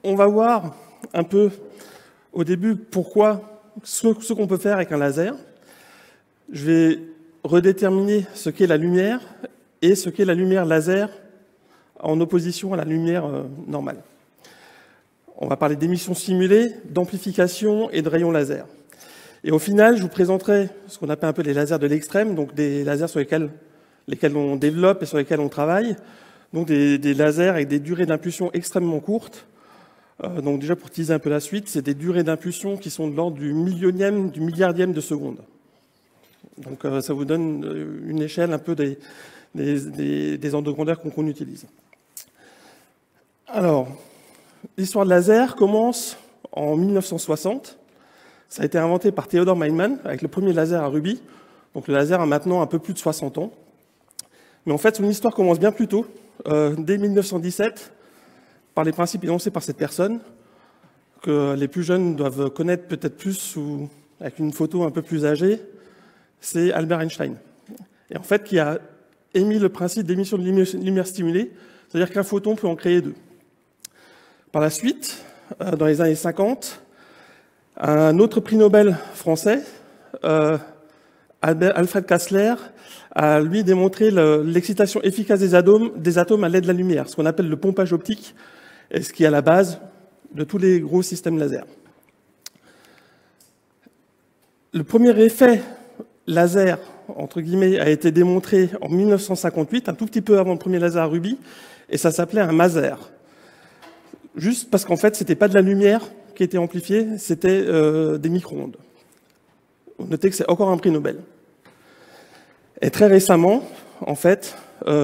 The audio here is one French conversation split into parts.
on va voir un peu au début pourquoi, ce qu'on peut faire avec un laser. Je vais redéterminer ce qu'est la lumière et ce qu'est la lumière laser en opposition à la lumière normale. On va parler d'émissions stimulées, d'amplification et de rayons laser. Et au final, je vous présenterai ce qu'on appelle un peu les lasers de l'extrême, donc des lasers sur lesquels on développe et sur lesquels on travaille, donc des lasers avec des durées d'impulsion extrêmement courtes. Donc déjà, pour teaser un peu la suite, c'est des durées d'impulsion qui sont de l'ordre du millionième, du milliardième de seconde. Donc ça vous donne une échelle un peu des ordres de grandeur qu'on utilise. Alors, l'histoire de laser commence en 1960. Ça a été inventé par Theodor Meinmann avec le premier laser à rubis. Donc le laser a maintenant un peu plus de 60 ans. Mais en fait, son histoire commence bien plus tôt, dès 1917, par les principes énoncés par cette personne, que les plus jeunes doivent connaître peut-être plus, ou avec une photo un peu plus âgée, c'est Albert Einstein. Et en fait, qui a émis le principe d'émission de lumière stimulée, c'est-à-dire qu'un photon peut en créer deux. Par la suite, dans les années 50, un autre prix Nobel français, Alfred Kassler, a lui démontré l'excitation efficace des atomes à l'aide de la lumière, ce qu'on appelle le pompage optique, et ce qui est à la base de tous les gros systèmes laser. Le premier effet laser, entre guillemets, a été démontré en 1958, un tout petit peu avant le premier laser à rubis, et ça s'appelait un maser. Juste parce qu'en fait, c'était pas de la lumière qui était amplifiée, c'était des micro-ondes. Notez que c'est encore un prix Nobel. Et très récemment, en fait,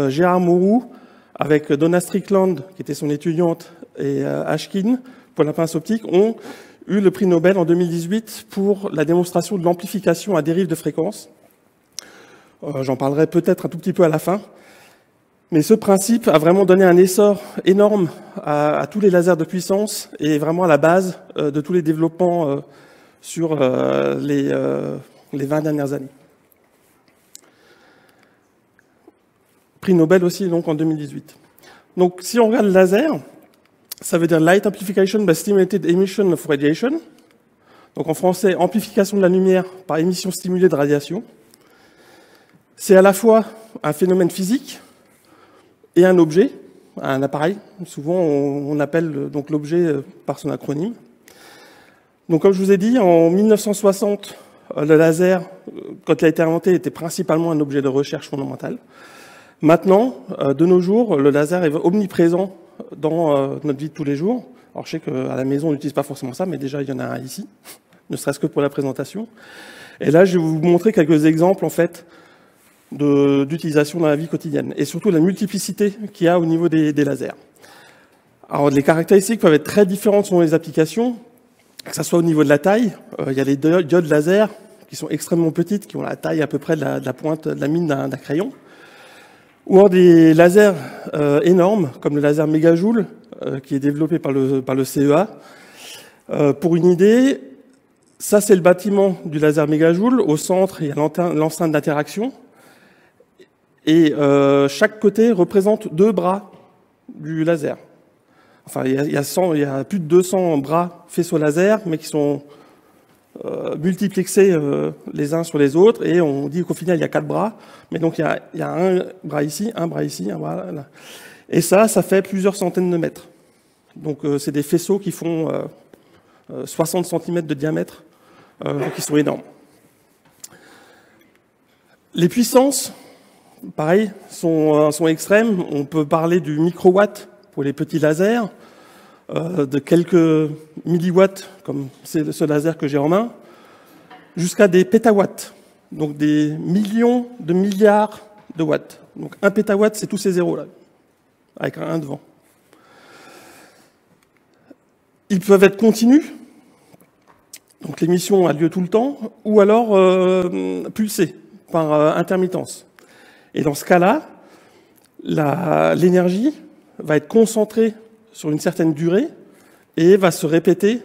Gérard Mourou, avec Donna Strickland, qui était son étudiante, et Ashkin, pour la pince optique, ont eu le prix Nobel en 2018 pour la démonstration de l'amplification à dérive de fréquence. J'en parlerai peut-être un tout petit peu à la fin. Mais ce principe a vraiment donné un essor énorme à tous les lasers de puissance et vraiment à la base de tous les développements sur les 20 dernières années. Prix Nobel aussi donc en 2018. Donc si on regarde le laser, ça veut dire Light Amplification by Stimulated Emission of Radiation. Donc en français, amplification de la lumière par émission stimulée de radiation. C'est à la fois un phénomène physique et un objet, un appareil. Souvent, on appelle donc l'objet par son acronyme. Donc, comme je vous ai dit, en 1960, le laser, quand il a été inventé, était principalement un objet de recherche fondamentale. Maintenant, de nos jours, le laser est omniprésent dans notre vie de tous les jours. Alors, je sais qu'à la maison, on n'utilise pas forcément ça, mais déjà, il y en a un ici, ne serait-ce que pour la présentation. Et là, je vais vous montrer quelques exemples, en fait, d'utilisation dans la vie quotidienne, et surtout la multiplicité qu'il y a au niveau des lasers. Alors, les caractéristiques peuvent être très différentes selon les applications, que ce soit au niveau de la taille. Il y a les diodes laser qui sont extrêmement petites, qui ont la taille à peu près de la pointe de la mine d'un crayon, ou alors des lasers énormes, comme le laser mégajoule, qui est développé par le CEA. Pour une idée, ça c'est le bâtiment du laser mégajoule. Au centre, il y a l'enceinte d'interaction. Et chaque côté représente 2 bras du laser. Enfin, il y a plus de 200 bras faisceaux laser, mais qui sont multiplexés les uns sur les autres. Et on dit qu'au final, il y a 4 bras. Mais donc, il y a un bras ici, un bras ici, un bras là. Et ça fait plusieurs centaines de mètres. Donc, c'est des faisceaux qui font 60 cm de diamètre, qui sont énormes. Les puissances, pareil, sont extrêmes. On peut parler du microwatt pour les petits lasers, de quelques milliwatts, comme c'est ce laser que j'ai en main, jusqu'à des pétawatts, donc des millions de milliards de watts. Donc 1 pétawatt, c'est tous ces zéros-là, avec un 1 devant. Ils peuvent être continus, donc l'émission a lieu tout le temps, ou alors pulsés, par intermittence. Et dans ce cas-là, l'énergie va être concentrée sur une certaine durée et va se répéter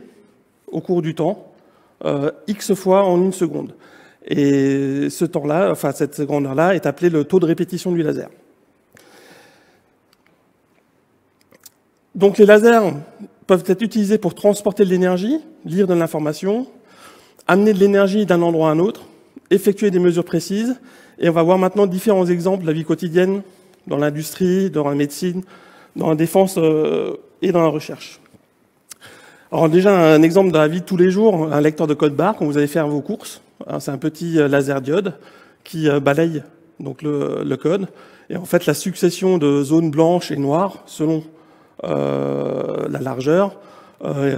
au cours du temps, X fois en 1 seconde. Et ce temps-là, enfin cette grandeur-là, est appelé le taux de répétition du laser. Donc les lasers peuvent être utilisés pour transporter de l'énergie, lire de l'information, amener de l'énergie d'un endroit à un autre, effectuer des mesures précises. Et on va voir maintenant différents exemples de la vie quotidienne, dans l'industrie, dans la médecine, dans la défense et dans la recherche. Alors déjà, un exemple de la vie de tous les jours, un lecteur de code barre quand vous allez faire vos courses. C'est un petit laser diode qui balaye donc le code. Et en fait, la succession de zones blanches et noires, selon la largeur,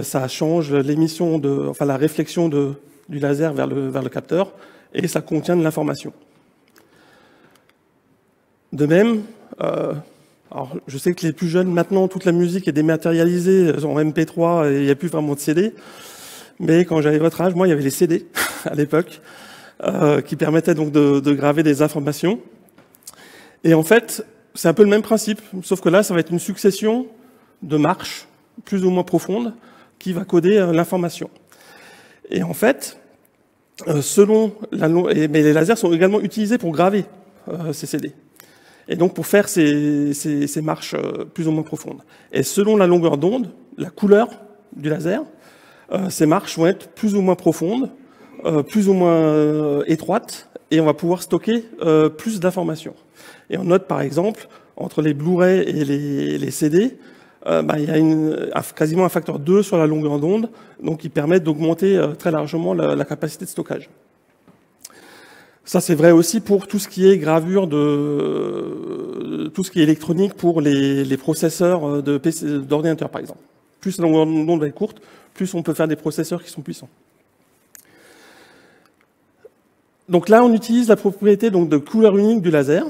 ça change l'émission enfin la réflexion du laser vers le capteur, et ça contient de l'information. De même, alors je sais que les plus jeunes, maintenant, toute la musique est dématérialisée en MP3 et il n'y a plus vraiment de CD. Mais quand j'avais votre âge, moi, il y avait les CD à l'époque qui permettaient donc de graver des informations. Et en fait, c'est un peu le même principe, sauf que là, ça va être une succession de marches plus ou moins profondes qui va coder l'information. Et en fait, mais les lasers sont également utilisés pour graver ces CD. Et donc pour faire ces marches plus ou moins profondes. Et selon la longueur d'onde, la couleur du laser, ces marches vont être plus ou moins profondes, plus ou moins étroites, et on va pouvoir stocker plus d'informations. Et on note par exemple, entre les Blu-ray et les CD, il y a quasiment un facteur 2 sur la longueur d'onde, donc qui permet d'augmenter très largement la capacité de stockage. Ça, c'est vrai aussi pour tout ce qui est gravure tout ce qui est électronique pour les processeurs d'ordinateurs, par exemple. Plus la longueur d'onde va être courte, plus on peut faire des processeurs qui sont puissants. Donc là, on utilise la propriété donc, de couleur unique du laser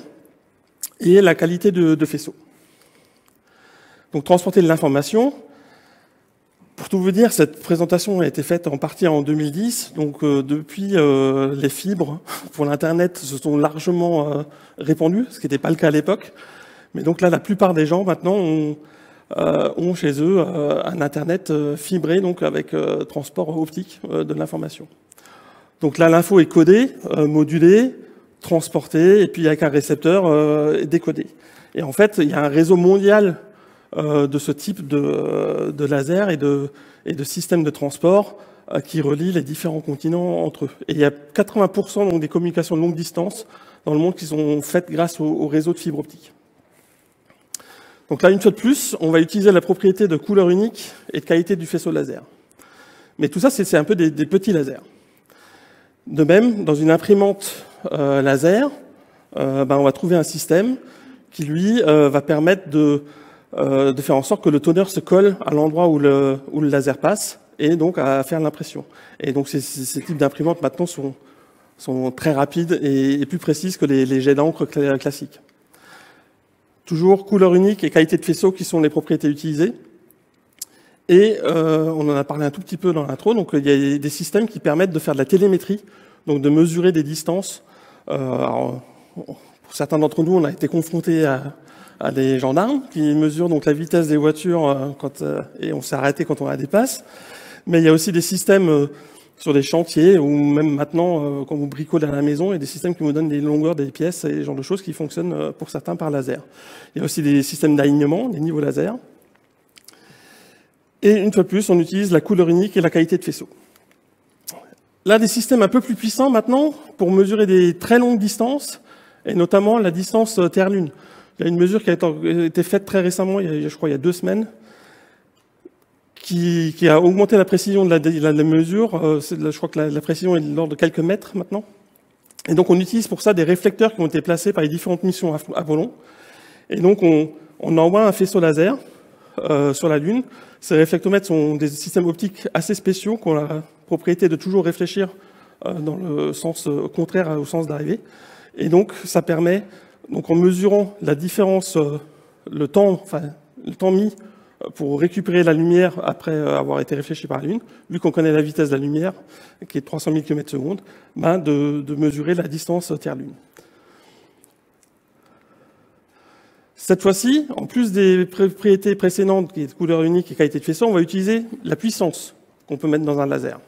et la qualité de faisceau. Donc, transporter de l'information. Pour tout vous dire, cette présentation a été faite en partie en 2010. Donc, depuis, les fibres pour l'Internet se sont largement répandues, ce qui n'était pas le cas à l'époque. Mais donc là, la plupart des gens, maintenant, ont chez eux un Internet fibré, donc avec transport optique de l'information. Donc là, l'info est codée, modulée, transportée, et puis avec un récepteur décodé. Et en fait, il y a un réseau mondial de ce type de laser et de systèmes de transport qui relient les différents continents entre eux. Et il y a 80% donc, des communications de longue distance dans le monde qui sont faites grâce au réseau de fibre optique. Donc là, une fois de plus, on va utiliser la propriété de couleur unique et de qualité du faisceau laser. Mais tout ça, c'est un peu des petits lasers. De même, dans une imprimante laser, on va trouver un système qui, lui, va permettre de faire en sorte que le toner se colle à l'endroit où le laser passe et donc à faire l'impression. Et donc ces types d'imprimantes maintenant sont très rapides et plus précises que les jets d'encre classiques. Toujours couleur unique et qualité de faisceau qui sont les propriétés utilisées. Et on en a parlé un tout petit peu dans l'intro, donc il y a des systèmes qui permettent de faire de la télémétrie, donc de mesurer des distances. Alors, pour certains d'entre nous, on a été confrontés à des gendarmes qui mesurent donc la vitesse des voitures et on s'est arrêté quand on la dépasse. Mais il y a aussi des systèmes sur des chantiers ou même maintenant, quand vous bricolez à la maison, il y a des systèmes qui vous donnent les longueurs des pièces et ce genre de choses qui fonctionnent pour certains par laser. Il y a aussi des systèmes d'alignement, des niveaux laser. Et une fois de plus, on utilise la couleur unique et la qualité de faisceau. Là, des systèmes un peu plus puissants maintenant pour mesurer des très longues distances et notamment la distance Terre-Lune. Il y a une mesure qui a été faite très récemment, je crois il y a 2 semaines, qui a augmenté la précision de la mesure. Je crois que la précision est de l'ordre de quelques mètres maintenant. Et donc on utilise pour ça des réflecteurs qui ont été placés par les différentes missions Apollon. Et donc on envoie un faisceau laser sur la Lune. Ces réflectomètres sont des systèmes optiques assez spéciaux qui ont la propriété de toujours réfléchir dans le sens contraire au sens d'arrivée. Et donc ça permet, donc en mesurant la différence, le temps mis pour récupérer la lumière après avoir été réfléchi par la Lune, vu qu'on connaît la vitesse de la lumière, qui est de 300 000 km/s, de mesurer la distance Terre-Lune. Cette fois-ci, en plus des propriétés précédentes, qui est de couleur unique et qualité de faisceau, on va utiliser la puissance qu'on peut mettre dans un laser.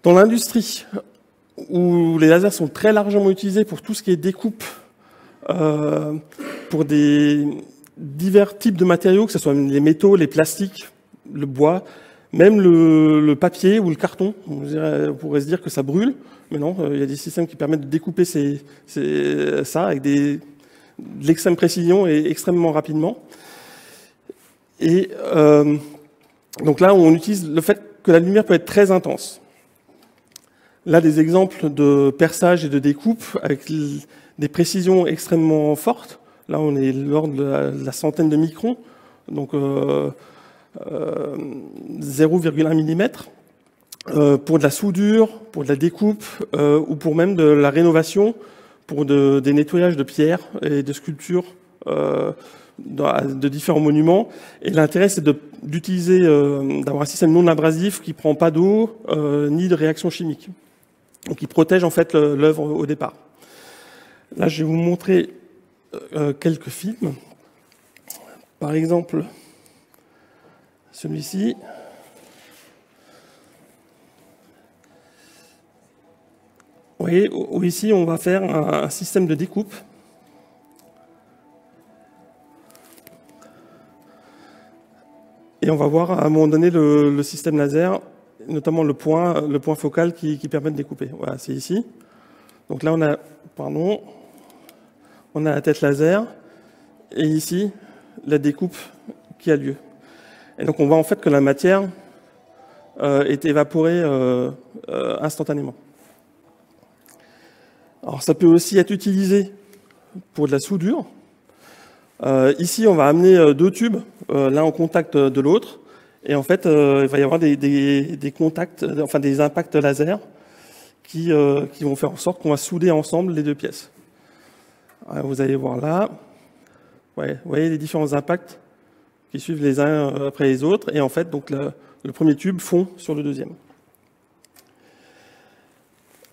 Dans l'industrie, où les lasers sont très largement utilisés pour tout ce qui est découpe, pour des divers types de matériaux, que ce soit les métaux, les plastiques, le bois, même le papier ou le carton. On pourrait se dire que ça brûle, mais non, il y a des systèmes qui permettent de découper ça avec de l'extrême précision et extrêmement rapidement. Et donc là, on utilise le fait que la lumière peut être très intense. Là, des exemples de perçage et de découpe avec des précisions extrêmement fortes. Là, on est lors de la centaine de microns, donc 0,1 mm, pour de la soudure, pour de la découpe, ou pour même de la rénovation, pour des nettoyages de pierres et de sculptures de différents monuments. Et l'intérêt, c'est d'utiliser, d'avoir un système non abrasif qui ne prend pas d'eau ni de réaction chimique. Donc, il protège en fait l'œuvre au départ. Là, je vais vous montrer quelques films. Par exemple, celui-ci. Vous voyez, ici, on va faire un système de découpe. Et on va voir à un moment donné le système laser, notamment le point focal qui permet de découper. Voilà, c'est ici. Donc là, on a la tête laser, et ici, la découpe qui a lieu. Et donc, on voit en fait que la matière est évaporée instantanément. Alors, ça peut aussi être utilisé pour de la soudure. Ici, on va amener deux tubes, l'un en contact de l'autre, et en fait, il va y avoir des contacts, enfin des impacts laser qui vont faire en sorte qu'on va souder ensemble les deux pièces. Alors, vous allez voir là, ouais, vous voyez les différents impacts qui suivent les uns après les autres, et en fait, donc le premier tube fond sur le deuxième.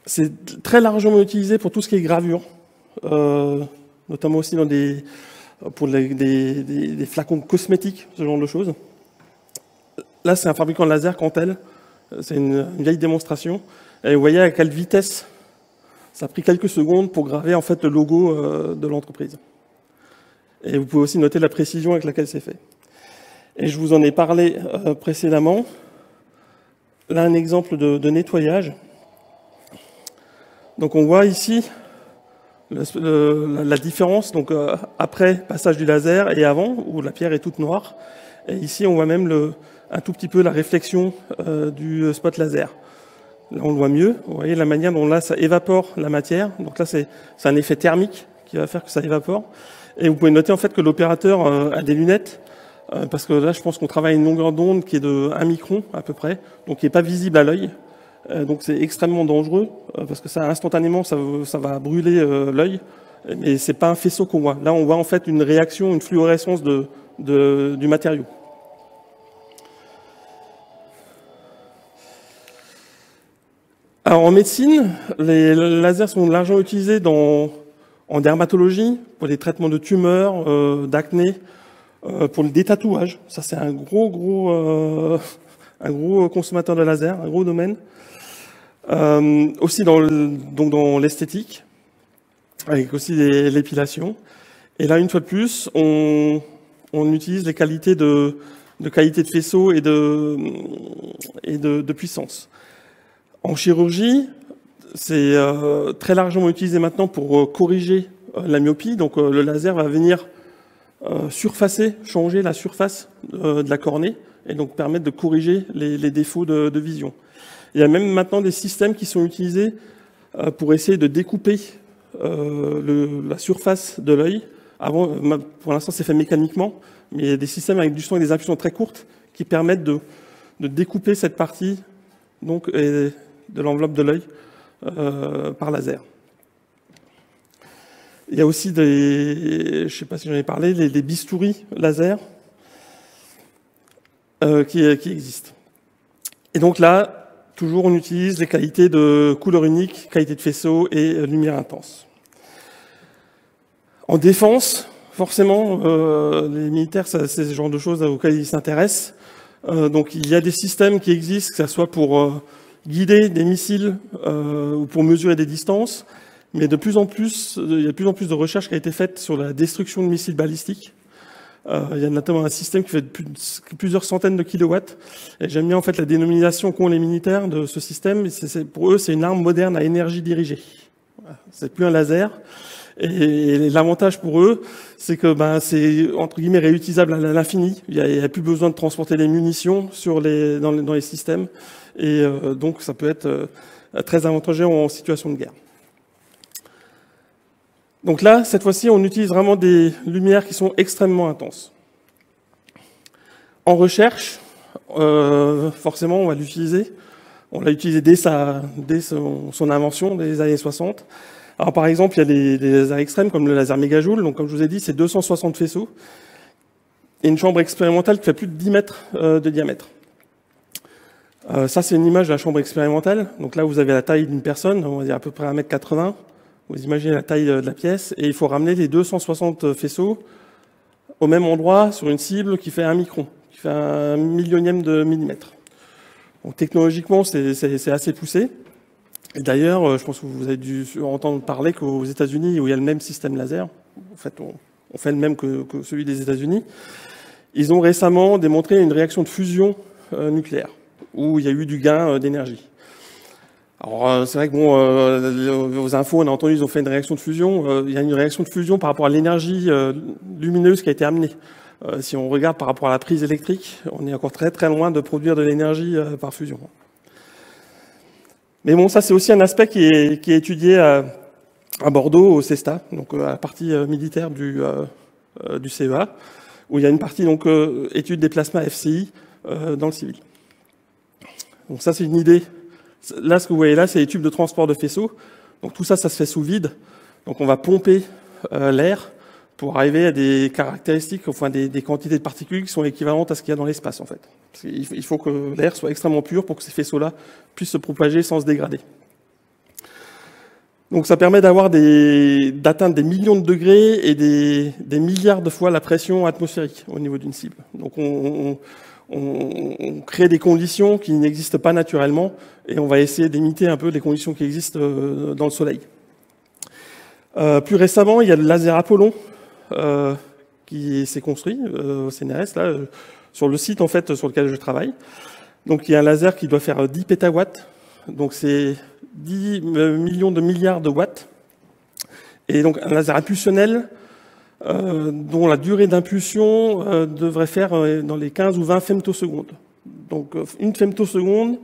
C'est très largement utilisé pour tout ce qui est gravure, notamment aussi pour des flacons cosmétiques, ce genre de choses. Là, c'est un fabricant de laser Cantel. C'est une vieille démonstration. Et vous voyez à quelle vitesse ça a pris quelques secondes pour graver en fait le logo de l'entreprise. Et vous pouvez aussi noter la précision avec laquelle c'est fait. Et je vous en ai parlé précédemment. Là, un exemple de nettoyage. Donc, on voit ici la différence donc après passage du laser et avant, où la pierre est toute noire. Et ici, on voit même un tout petit peu la réflexion du spot laser. Là, on le voit mieux. Vous voyez la manière dont là, ça évapore la matière. Donc là, c'est un effet thermique qui va faire que ça évapore. Et vous pouvez noter en fait que l'opérateur a des lunettes, parce que là, je pense qu'on travaille à une longueur d'onde qui est de 1 micron à peu près, donc qui n'est pas visible à l'œil. Donc c'est extrêmement dangereux, parce que ça, instantanément, ça va brûler l'œil. Mais c'est pas un faisceau qu'on voit. Là, on voit en fait une réaction, une fluorescence du matériau. Alors en médecine, les lasers sont largement utilisés en dermatologie, pour les traitements de tumeurs, d'acné, pour le détatouage. Ça, c'est un gros consommateur de laser, un gros domaine. Aussi dans l'esthétique, avec aussi l'épilation. Et là, une fois de plus, on utilise les qualités de qualité de faisceau et de puissance. En chirurgie, c'est très largement utilisé maintenant pour corriger la myopie. Donc le laser va venir changer la surface de la cornée et donc permettre de corriger les défauts de vision. Il y a même maintenant des systèmes qui sont utilisés pour essayer de découper la surface de l'œil. Avant, pour l'instant, c'est fait mécaniquement, mais il y a des systèmes avec du son et des impulsions très courtes qui permettent de découper cette partie donc, de l'enveloppe de l'œil par laser. Il y a aussi je ne sais pas si j'en ai parlé, les bistouris laser qui existent. Et donc là, toujours on utilise les qualités de couleur unique, qualité de faisceau et lumière intense. En défense, forcément, les militaires, c'est ce genre de choses auxquelles ils s'intéressent. Donc il y a des systèmes qui existent, que ce soit pour guider des missiles ou pour mesurer des distances, mais il y a de plus en plus de recherches qui a été faite sur la destruction de missiles balistiques. Il y a notamment un système qui fait plusieurs centaines de kilowatts. Et j'aime bien en fait la dénomination qu'ont les militaires de ce système. Pour eux, c'est une arme moderne à énergie dirigée. Voilà. C'est plus un laser. Et l'avantage pour eux, c'est que c'est entre guillemets réutilisable à l'infini. Il n'y a plus besoin de transporter les munitions dans les systèmes. Et donc ça peut être très avantageux en situation de guerre. Donc là, cette fois-ci, on utilise vraiment des lumières qui sont extrêmement intenses. En recherche, forcément, on va l'utiliser. On l'a utilisé dès son invention, des années 60. Alors par exemple, il y a des lasers extrêmes, comme le laser mégajoule. Donc comme je vous ai dit, c'est 260 faisceaux. Et une chambre expérimentale qui fait plus de 10 mètres de diamètre. Ça, c'est une image de la chambre expérimentale. Donc là, vous avez la taille d'une personne, on va dire à peu près 1,80 m. Vous imaginez la taille de la pièce, et il faut ramener les 260 faisceaux au même endroit sur une cible qui fait 1 micron, qui fait 1 millionième de millimètre. Donc technologiquement, c'est assez poussé. Et d'ailleurs, je pense que vous avez dû entendre parler qu'aux États-Unis, où il y a le même système laser, en fait, on fait le même que celui des États-Unis, ils ont récemment démontré une réaction de fusion nucléaire, où il y a eu du gain d'énergie. Alors, c'est vrai que aux infos, on a entendu, ils ont fait une réaction de fusion. Il y a une réaction de fusion par rapport à l'énergie lumineuse qui a été amenée. Si on regarde par rapport à la prise électrique, on est encore très très loin de produire de l'énergie par fusion. Mais bon, ça c'est aussi un aspect qui est étudié à Bordeaux, au CESTA, donc à la partie militaire du CEA, où il y a une partie donc étude des plasmas FCI dans le civil. Donc ça c'est une idée. Là, ce que vous voyez là, c'est les tubes de transport de faisceaux. Donc tout ça, ça se fait sous vide. Donc on va pomper l'air pour arriver à des caractéristiques, enfin des quantités de particules qui sont équivalentes à ce qu'il y a dans l'espace, en fait. Il faut que l'air soit extrêmement pur pour que ces faisceaux-là puissent se propager sans se dégrader. Donc ça permet d'atteindre des millions de degrés et des milliards de fois la pression atmosphérique au niveau d'une cible. Donc on crée des conditions qui n'existent pas naturellement et on va essayer d'imiter un peu les conditions qui existent dans le Soleil. Plus récemment, il y a le laser Apollon qui s'est construit au CNRS, là, sur le site en fait sur lequel je travaille. Donc il y a un laser qui doit faire 10 pétawatts, donc c'est 10 millions de milliards de watts. Et donc un laser impulsionnel dont la durée d'impulsion devrait faire dans les 15 ou 20 femtosecondes. Donc une femtoseconde,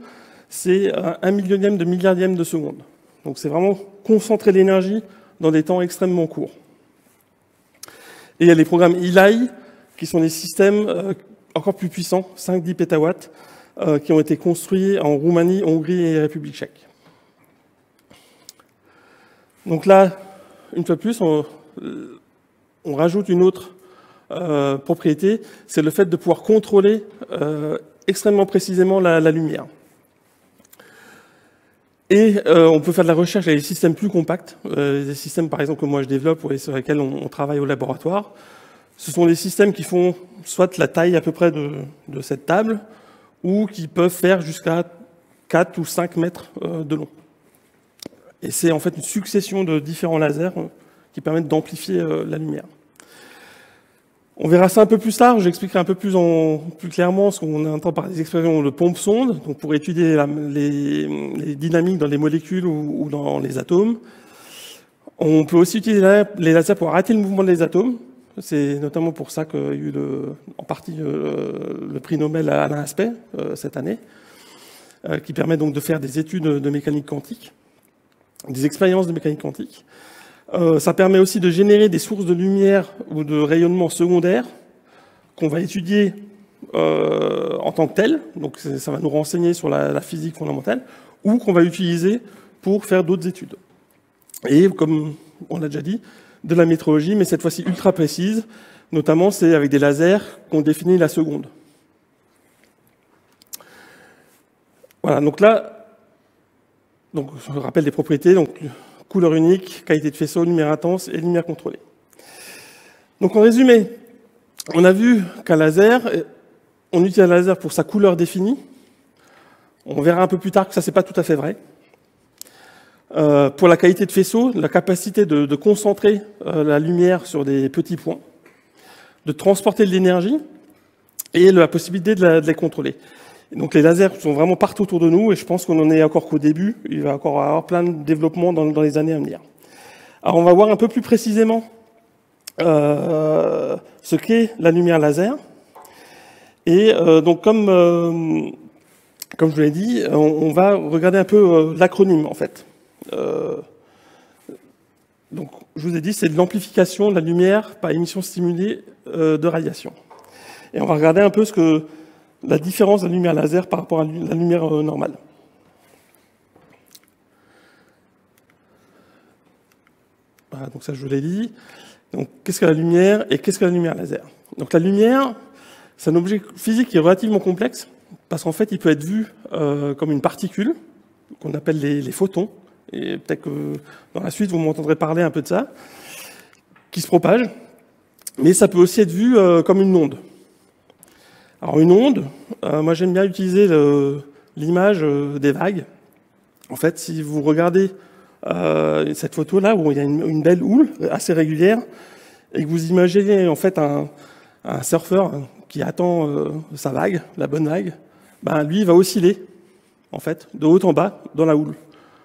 c'est 1 millionième de milliardième de seconde. Donc c'est vraiment concentrer l'énergie dans des temps extrêmement courts. Et il y a les programmes ELI, qui sont des systèmes encore plus puissants, 5-10 pétawatts, qui ont été construits en Roumanie, Hongrie et République tchèque. Donc là, une fois de plus, on rajoute une autre propriété, c'est le fait de pouvoir contrôler extrêmement précisément la lumière. Et on peut faire de la recherche avec des systèmes plus compacts, des systèmes par exemple que moi je développe et sur lesquels on travaille au laboratoire. Ce sont des systèmes qui font soit la taille à peu près de cette table, ou qui peuvent faire jusqu'à 4 ou 5 mètres de long. Et c'est en fait une succession de différents lasers qui permettent d'amplifier la lumière. On verra ça un peu plus tard, j'expliquerai un peu plus clairement ce qu'on entend par des expressions de pompe-sonde, donc pour étudier les dynamiques dans les molécules ou dans les atomes. On peut aussi utiliser les lasers pour arrêter le mouvement des atomes. C'est notamment pour ça qu'il y a eu en partie le prix Nobel à Alain Aspect cette année, qui permet donc de faire des études de mécanique quantique, des expériences de mécanique quantique. Ça permet aussi de générer des sources de lumière ou de rayonnement secondaire qu'on va étudier en tant que tel, donc ça va nous renseigner sur la physique fondamentale, ou qu'on va utiliser pour faire d'autres études. Et comme on l'a déjà dit, de la métrologie, mais cette fois-ci ultra précise, notamment c'est avec des lasers qu'on définit la seconde. Voilà, donc là, je rappelle des propriétés, donc couleur unique, qualité de faisceau, lumière intense et lumière contrôlée. Donc en résumé, on a vu qu'un laser, on utilise un laser pour sa couleur définie. On verra un peu plus tard que ça, c'est pas tout à fait vrai. Pour la qualité de faisceau, la capacité de concentrer la lumière sur des petits points. de transporter de l'énergie et la possibilité de les contrôler. Et donc les lasers sont vraiment partout autour de nous et je pense qu'on en est encore qu'au début. Il va encore avoir plein de développements dans les années à venir. Alors on va voir un peu plus précisément ce qu'est la lumière laser. Et donc comme je vous l'ai dit, on va regarder un peu l'acronyme en fait. Donc je vous ai dit, c'est de l'amplification de la lumière par émission stimulée de radiation. Et on va regarder un peu la différence de la lumière laser par rapport à la lumière normale. Voilà, donc ça je vous l'ai dit. Donc qu'est-ce que la lumière et qu'est-ce que la lumière laser? Donc la lumière, c'est un objet physique qui est relativement complexe, parce qu'en fait il peut être vu comme une particule, qu'on appelle les photons, et peut-être que dans la suite vous m'entendrez parler un peu de ça, qui se propage, mais ça peut aussi être vu comme une onde. Alors une onde, moi j'aime bien utiliser l'image des vagues. En fait, si vous regardez cette photo-là, où il y a une belle houle assez régulière, et que vous imaginez en fait un surfeur qui attend sa vague, la bonne vague, ben lui il va osciller, en fait, de haut en bas, dans la houle.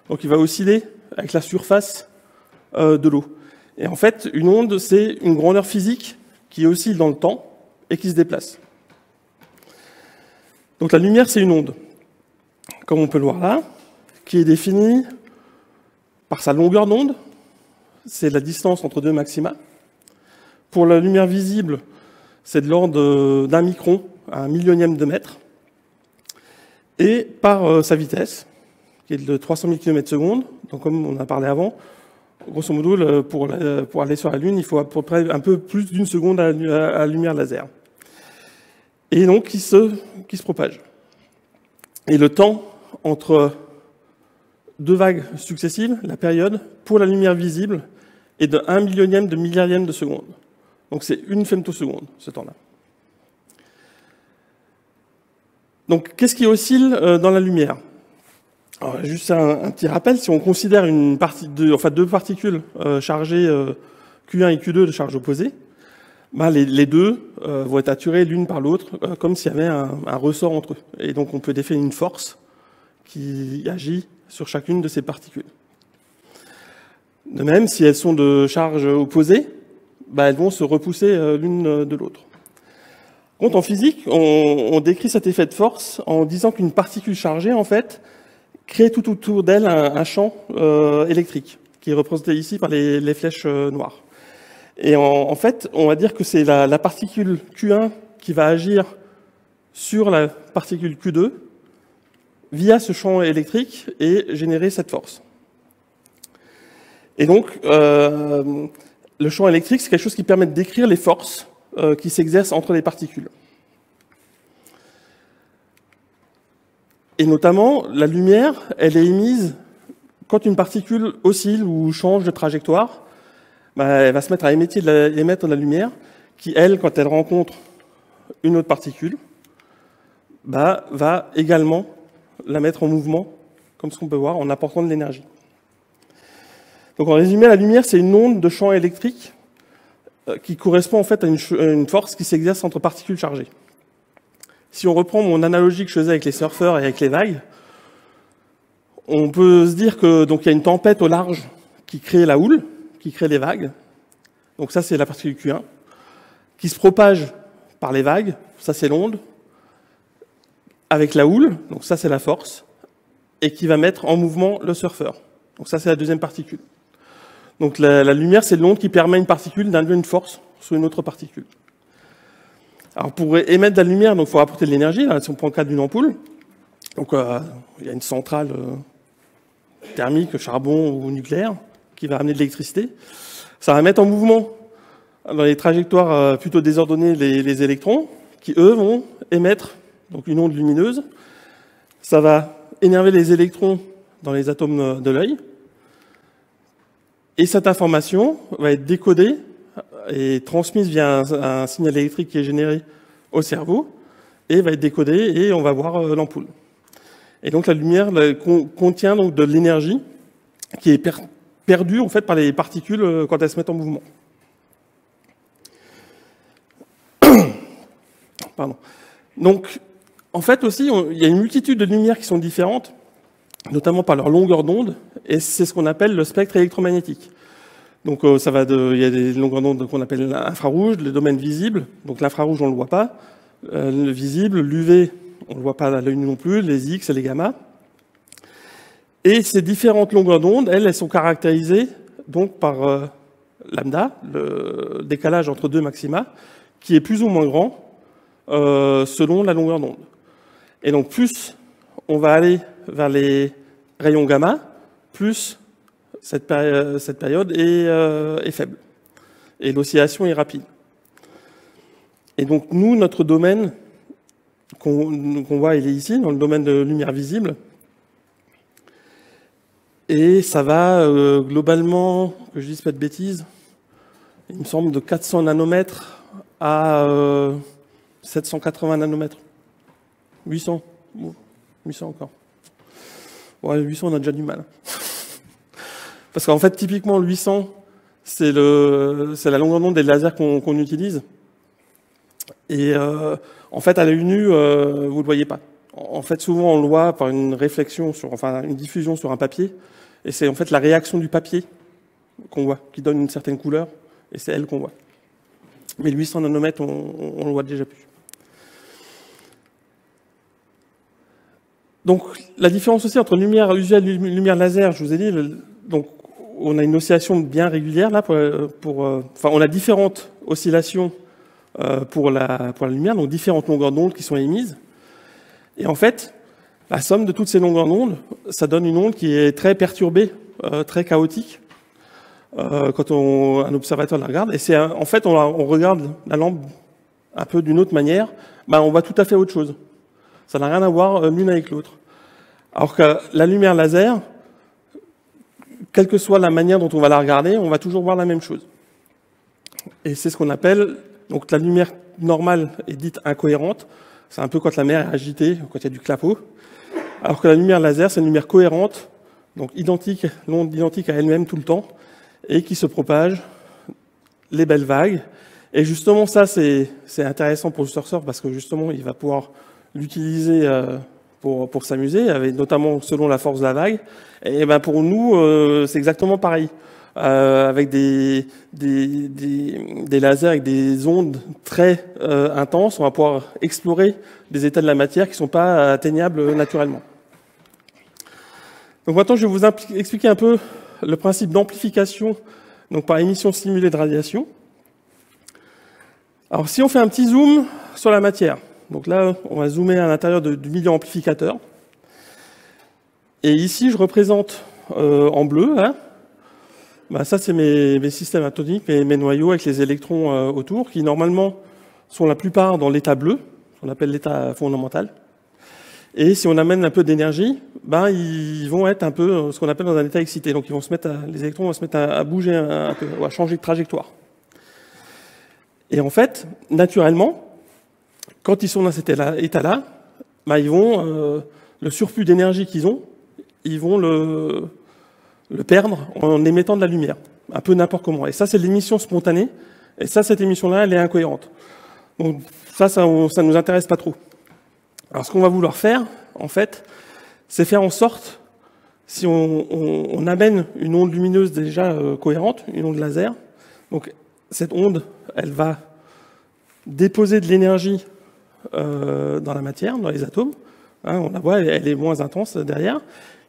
Donc il va osciller avec la surface de l'eau. Et en fait, une onde, c'est une grandeur physique qui oscille dans le temps et qui se déplace. Donc la lumière, c'est une onde, comme on peut le voir là, qui est définie par sa longueur d'onde, c'est la distance entre deux maxima. Pour la lumière visible, c'est de l'ordre d'un micron à un millionième de mètre. Et par sa vitesse, qui est de 300 000 km/s, donc comme on a parlé avant, grosso modo, pour aller sur la Lune, il faut à peu près un peu plus d'une seconde à la lumière laser. Et donc qui se propage. Et le temps entre deux vagues successives, la période, pour la lumière visible, est de 1 millionième de milliardième de seconde. Donc c'est une femtoseconde, ce temps-là. Donc qu'est-ce qui oscille dans la lumière? Alors, juste un petit rappel, si on considère deux particules chargées Q1 et Q2 de charge opposée, ben les deux vont être attirées l'une par l'autre, comme s'il y avait un ressort entre eux. Et donc on peut définir une force qui agit sur chacune de ces particules. De même, si elles sont de charge opposée, ben elles vont se repousser l'une de l'autre. En physique, on décrit cet effet de force en disant qu'une particule chargée, en fait, crée tout autour d'elle un champ électrique, qui est représenté ici par les flèches noires. Et en fait, on va dire que c'est la particule Q1 qui va agir sur la particule Q2 via ce champ électrique et générer cette force. Et donc, le champ électrique, c'est quelque chose qui permet de décrire les forces qui s'exercent entre les particules. Et notamment, la lumière, elle est émise quand une particule oscille ou change de trajectoire. Elle va se mettre à émettre de la lumière qui, elle, quand elle rencontre une autre particule, va également la mettre en mouvement, comme ce qu'on peut voir, en apportant de l'énergie. Donc en résumé, la lumière, c'est une onde de champ électrique qui correspond en fait à une force qui s'exerce entre particules chargées. Si on reprend mon analogie que je faisais avec les surfeurs et avec les vagues, on peut se dire que donc il y a une tempête au large qui crée la houle, qui crée les vagues. Donc ça, c'est la particule Q1, qui se propage par les vagues, ça c'est l'onde, avec la houle, donc ça c'est la force, et qui va mettre en mouvement le surfeur. Donc ça c'est la deuxième particule. Donc la lumière, c'est l'onde qui permet à une particule d'induire une force sur une autre particule. Alors pour émettre de la lumière, il faut apporter de l'énergie. Si on prend le cas d'une ampoule, donc il y a une centrale thermique, charbon ou nucléaire, qui va amener de l'électricité. Ça va mettre en mouvement, dans les trajectoires plutôt désordonnées, les électrons, qui eux vont émettre donc une onde lumineuse. Ça va énerver les électrons dans les atomes de l'œil. Et cette information va être décodée et transmise via un signal électrique qui est généré au cerveau, et va être décodée, et on va voir l'ampoule. Et donc la lumière contient donc de l'énergie qui est perdue en fait par les particules quand elles se mettent en mouvement. Pardon. Donc, en fait aussi, il y a une multitude de lumières qui sont différentes, notamment par leur longueur d'onde, et c'est ce qu'on appelle le spectre électromagnétique. Donc, il y a des longueurs d'onde qu'on appelle infrarouge, les domaines visibles. Donc, l'infrarouge, on ne le voit pas. Le visible, l'UV, on ne le voit pas à l'œil nu non plus, les X et les gamma. Et ces différentes longueurs d'onde, elles sont caractérisées donc par lambda, le décalage entre deux maxima, qui est plus ou moins grand selon la longueur d'onde. Et donc, plus on va aller vers les rayons gamma, plus cette période est faible. Et l'oscillation est rapide. Et donc, nous, notre domaine qu'on voit, il est ici, dans le domaine de lumière visible. Et ça va globalement, que je dise pas de bêtises, il me semble de 400 nanomètres à 780 nanomètres. 800. Bon, 800 encore. Ouais, 800, on a déjà du mal. Parce qu'en fait, typiquement, le 800, c'est la longueur d'onde des lasers qu'on utilise. Et en fait, à l'œil nu, vous ne le voyez pas. En fait, souvent, on le voit par une réflexion, une diffusion sur un papier. Et c'est en fait la réaction du papier qu'on voit, qui donne une certaine couleur. Et c'est elle qu'on voit. Mais le 800 nanomètres, on le voit déjà plus. Donc, la différence aussi entre lumière usuelle et lumière laser, je vous ai dit, donc, on a une oscillation bien régulière là. On a différentes oscillations pour la lumière, donc différentes longueurs d'onde qui sont émises. Et en fait, la somme de toutes ces longueurs d'onde, ça donne une onde qui est très perturbée, très chaotique, quand un observateur la regarde. Et en fait, on regarde la lampe un peu d'une autre manière, on voit tout à fait autre chose. Ça n'a rien à voir l'une avec l'autre. Alors que la lumière laser, quelle que soit la manière dont on va la regarder, on va toujours voir la même chose. Et c'est ce qu'on appelle, donc la lumière normale est dite incohérente. C'est un peu quand la mer est agitée, quand il y a du clapot. Alors que la lumière laser, c'est une lumière cohérente, donc l'onde identique à elle-même tout le temps, et qui se propage, les belles vagues. Et justement, ça, c'est intéressant pour le surfeur parce que justement, il va pouvoir l'utiliser pour s'amuser, notamment selon la force de la vague. Et pour nous, c'est exactement pareil. Avec des lasers avec des ondes très intenses, on va pouvoir explorer des états de la matière qui ne sont pas atteignables naturellement. Donc maintenant, je vais vous expliquer un peu le principe d'amplification par émission simulée de radiation. Alors si on fait un petit zoom sur la matière, donc là, on va zoomer à l'intérieur du milieu amplificateur. Et ici, je représente en bleu, hein, ça, c'est mes systèmes atomiques, mes noyaux avec les électrons autour, qui normalement sont la plupart dans l'état bleu, qu'on appelle l'état fondamental. Et si on amène un peu d'énergie, ils vont être un peu ce qu'on appelle dans un état excité. Donc les électrons vont se mettre à bouger un peu, ou à changer de trajectoire. Et en fait, naturellement, quand ils sont dans cet état-là, ils vont le surplus d'énergie qu'ils ont, ils vont le perdre en émettant de la lumière, un peu n'importe comment. Et ça, c'est l'émission spontanée. Et ça, cette émission-là, elle est incohérente. Donc ça nous intéresse pas trop. Alors, ce qu'on va vouloir faire, en fait, c'est faire en sorte, si on amène une onde lumineuse déjà cohérente, une onde laser, donc cette onde, elle va déposer de l'énergie dans la matière, dans les atomes. Hein, on la voit, elle est moins intense derrière,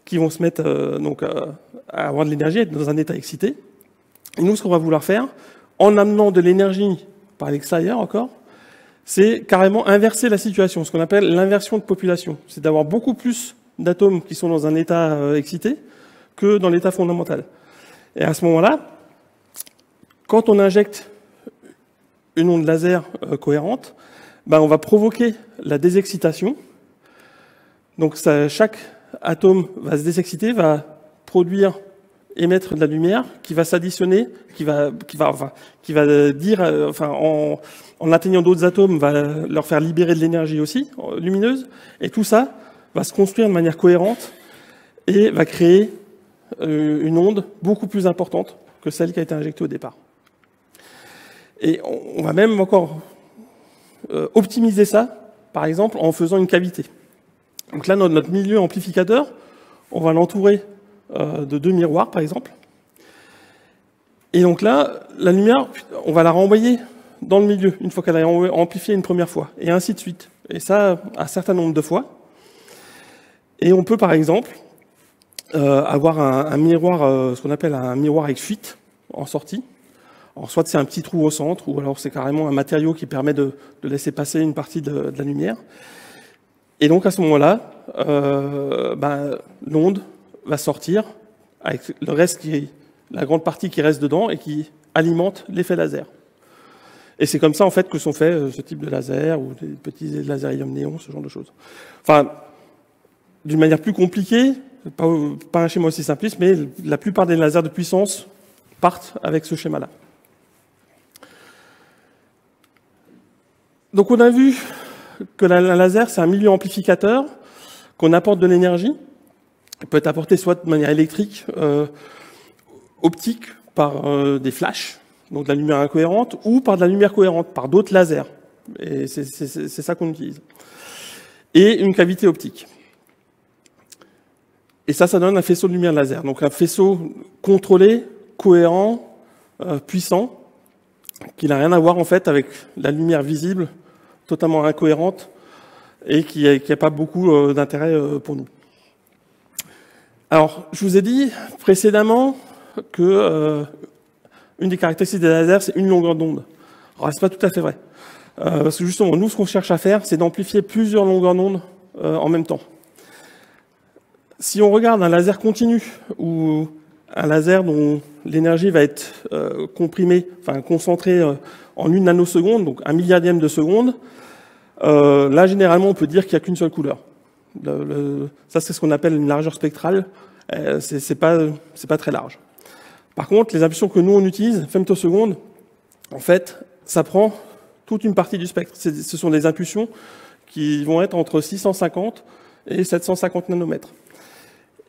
qui vont se mettre à avoir de l'énergie, être dans un état excité. Et nous, ce qu'on va vouloir faire, en amenant de l'énergie par l'extérieur encore, c'est carrément inverser la situation, ce qu'on appelle l'inversion de population. C'est d'avoir beaucoup plus d'atomes qui sont dans un état excité que dans l'état fondamental. Et à ce moment-là, quand on injecte une onde laser cohérente, on va provoquer la désexcitation. Donc chaque atome va se désexciter, va émettre de la lumière qui va s'additionner, qui va dire, en atteignant d'autres atomes, va leur faire libérer de l'énergie aussi, lumineuse, et tout ça va se construire de manière cohérente et va créer une onde beaucoup plus importante que celle qui a été injectée au départ. Et on va même encore optimiser ça, par exemple, en faisant une cavité. Donc là, notre milieu amplificateur, on va l'entourer de 2 miroirs, par exemple. Et donc là, la lumière, on va la renvoyer dans le milieu, une fois qu'elle a amplifié une première fois, et ainsi de suite. Et ça, un certain nombre de fois. Et on peut, par exemple, avoir un miroir, ce qu'on appelle un miroir avec fuite en sortie. Alors, soit c'est un petit trou au centre, ou alors c'est carrément un matériau qui permet de laisser passer une partie de la lumière. Et donc, à ce moment-là, l'onde va sortir avec le reste la grande partie qui reste dedans et qui alimente l'effet laser. Et c'est comme ça, en fait, que sont faits ce type de laser ou des petits lasers ion-néon, ce genre de choses. Enfin, d'une manière plus compliquée, pas un schéma aussi simpliste, mais la plupart des lasers de puissance partent avec ce schéma-là. Donc on a vu que un laser, c'est un milieu amplificateur, qu'on apporte de l'énergie. Il peut être apporté soit de manière électrique, optique, par des flashs, donc de la lumière incohérente, ou par de la lumière cohérente, par d'autres lasers. Et c'est ça qu'on utilise. Et une cavité optique. Et ça donne un faisceau de lumière laser. Donc un faisceau contrôlé, cohérent, puissant, qui n'a rien à voir en fait avec la lumière visible, totalement incohérente, et qui n'a pas beaucoup d'intérêt pour nous. Alors, je vous ai dit précédemment que une des caractéristiques des lasers, c'est une longueur d'onde. Alors, c'est pas tout à fait vrai. Parce que justement, nous, ce qu'on cherche à faire, c'est d'amplifier plusieurs longueurs d'onde en même temps. Si on regarde un laser continu, ou un laser dont l'énergie va être comprimée, enfin concentrée en 1 nanoseconde, donc 1 milliardième de seconde, là, généralement, on peut dire qu'il n'y a qu'une seule couleur. Ça, c'est ce qu'on appelle une largeur spectrale. C'est pas très large. Par contre, les impulsions que nous, on utilise, femtosecondes, en fait, ça prend toute une partie du spectre. Ce sont des impulsions qui vont être entre 650 et 750 nanomètres.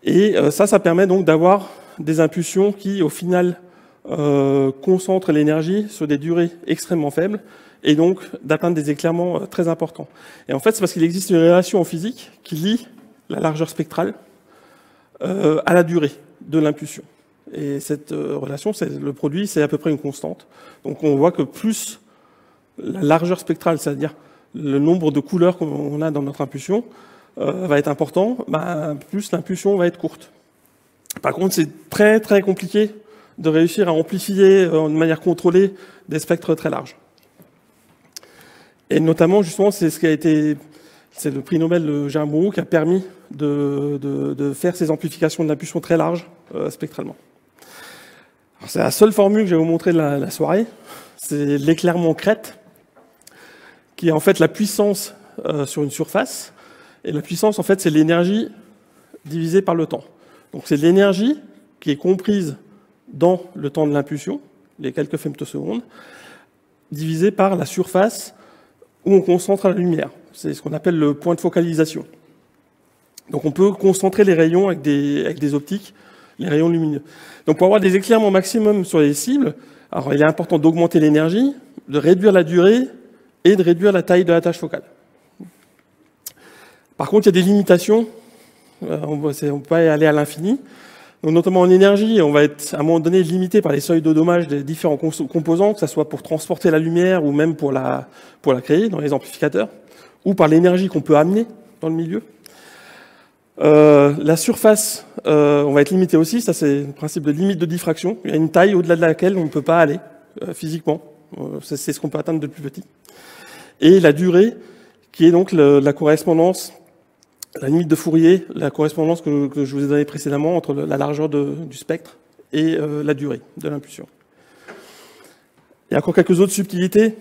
Et ça permet donc d'avoir des impulsions qui, au final, concentrent l'énergie sur des durées extrêmement faibles, et donc d'atteindre des éclairements très importants. Et en fait, c'est parce qu'il existe une relation en physique qui lie la largeur spectrale à la durée de l'impulsion. Et cette relation, le produit, c'est à peu près une constante. Donc on voit que plus la largeur spectrale, c'est-à-dire le nombre de couleurs qu'on a dans notre impulsion, va être important, plus l'impulsion va être courte. Par contre, c'est très très compliqué de réussir à amplifier de manière contrôlée des spectres très larges. Et notamment, justement, c'est le prix Nobel de Gérard Bourou qui a permis de faire ces amplifications de l'impulsion très larges spectralement. C'est la seule formule que je vais vous montrer de la soirée. C'est l'éclairement crête, qui est en fait la puissance sur une surface. Et la puissance, en fait, c'est l'énergie divisée par le temps. Donc c'est l'énergie qui est comprise dans le temps de l'impulsion, les quelques femtosecondes, divisée par la surface où on concentre la lumière. C'est ce qu'on appelle le point de focalisation. Donc on peut concentrer les rayons avec des optiques, les rayons lumineux. Donc pour avoir des éclairements maximum sur les cibles, alors il est important d'augmenter l'énergie, de réduire la durée et de réduire la taille de la tâche focale. Par contre, il y a des limitations. On ne peut pas aller à l'infini. Donc, notamment en énergie, on va être à un moment donné limité par les seuils de dommage des différents composants, que ce soit pour transporter la lumière ou même pour la créer dans les amplificateurs, ou par l'énergie qu'on peut amener dans le milieu. La surface, on va être limité aussi. Ça, c'est le principe de limite de diffraction. Il y a une taille au-delà de laquelle on ne peut pas aller physiquement. C'est ce qu'on peut atteindre de plus petit. Et la durée, qui est donc la correspondance, la limite de Fourier, la correspondance que je vous ai donnée précédemment entre la largeur du spectre et la durée de l'impulsion. Il y a encore quelques autres subtilités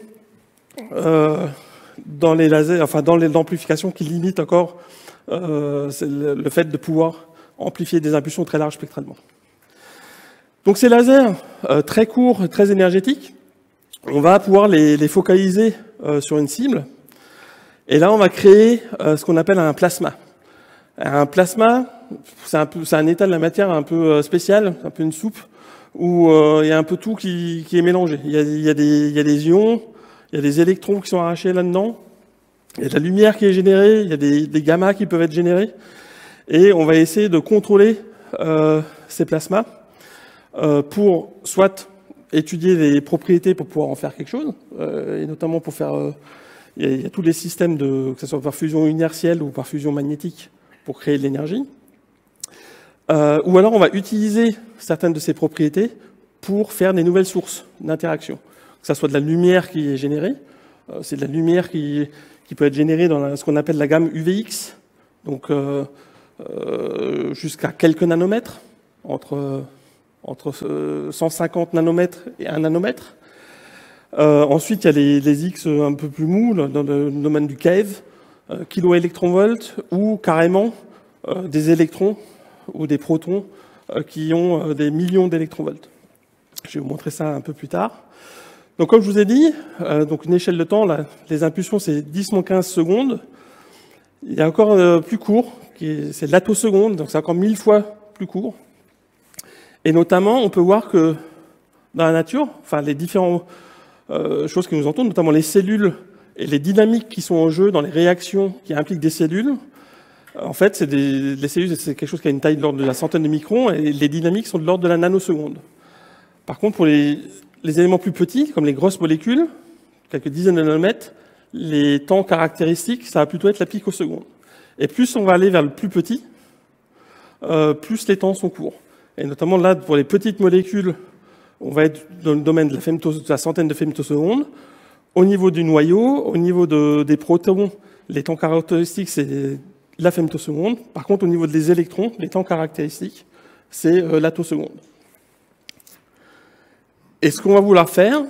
dans les lasers, enfin dans l'amplification qui limitent encore le fait de pouvoir amplifier des impulsions très larges spectralement. Donc ces lasers très courts et très énergétiques, on va pouvoir les focaliser sur une cible. Et là, on va créer ce qu'on appelle un plasma. Un plasma, c'est un état de la matière un peu spécial, un peu une soupe, où il y a un peu tout qui est mélangé. Il y a des ions, il il y a des électrons qui sont arrachés là-dedans, il y a de la lumière qui est générée, il y a des gammas qui peuvent être générés, et on va essayer de contrôler ces plasmas pour soit étudier les propriétés pour pouvoir en faire quelque chose, et notamment pour faire... il y a tous les systèmes, que ce soit par fusion inertielle ou par fusion magnétique, pour créer de l'énergie. Ou alors on va utiliser certaines de ces propriétés pour faire des nouvelles sources d'interaction. Que ce soit de la lumière qui est générée, c'est de la lumière qui peut être générée dans ce qu'on appelle la gamme UVX, donc jusqu'à quelques nanomètres, entre 150 nanomètres et 1 nanomètre. Ensuite, il y a les X un peu plus mous, dans le domaine du cave, kiloélectronvolts, ou carrément des électrons ou des protons qui ont des millions d'électronvolts. Je vais vous montrer ça un peu plus tard. Donc, comme je vous ai dit, donc une échelle de temps, là, les impulsions, c'est 10-15 secondes. Il y a encore plus court, c'est l'attoseconde, donc c'est encore 1000 fois plus court. Et notamment, on peut voir que dans la nature, enfin les différentes choses qui nous entourent, notamment les cellules et les dynamiques qui sont en jeu dans les réactions qui impliquent des cellules, en fait, les cellules, c'est quelque chose qui a une taille de l'ordre de la centaine de microns, et les dynamiques sont de l'ordre de la nanoseconde. Par contre, pour les éléments plus petits, comme les grosses molécules, quelques dizaines de nanomètres, les temps caractéristiques, ça va plutôt être la picoseconde. Et plus on va aller vers le plus petit, plus les temps sont courts. Et notamment là, pour les petites molécules, on va être dans le domaine de la centaine de femtosecondes. Au niveau du noyau, au niveau des protons, les temps caractéristiques, c'est la femtoseconde. Par contre, au niveau des électrons, les temps caractéristiques, c'est l'attoseconde. Et ce qu'on va vouloir faire,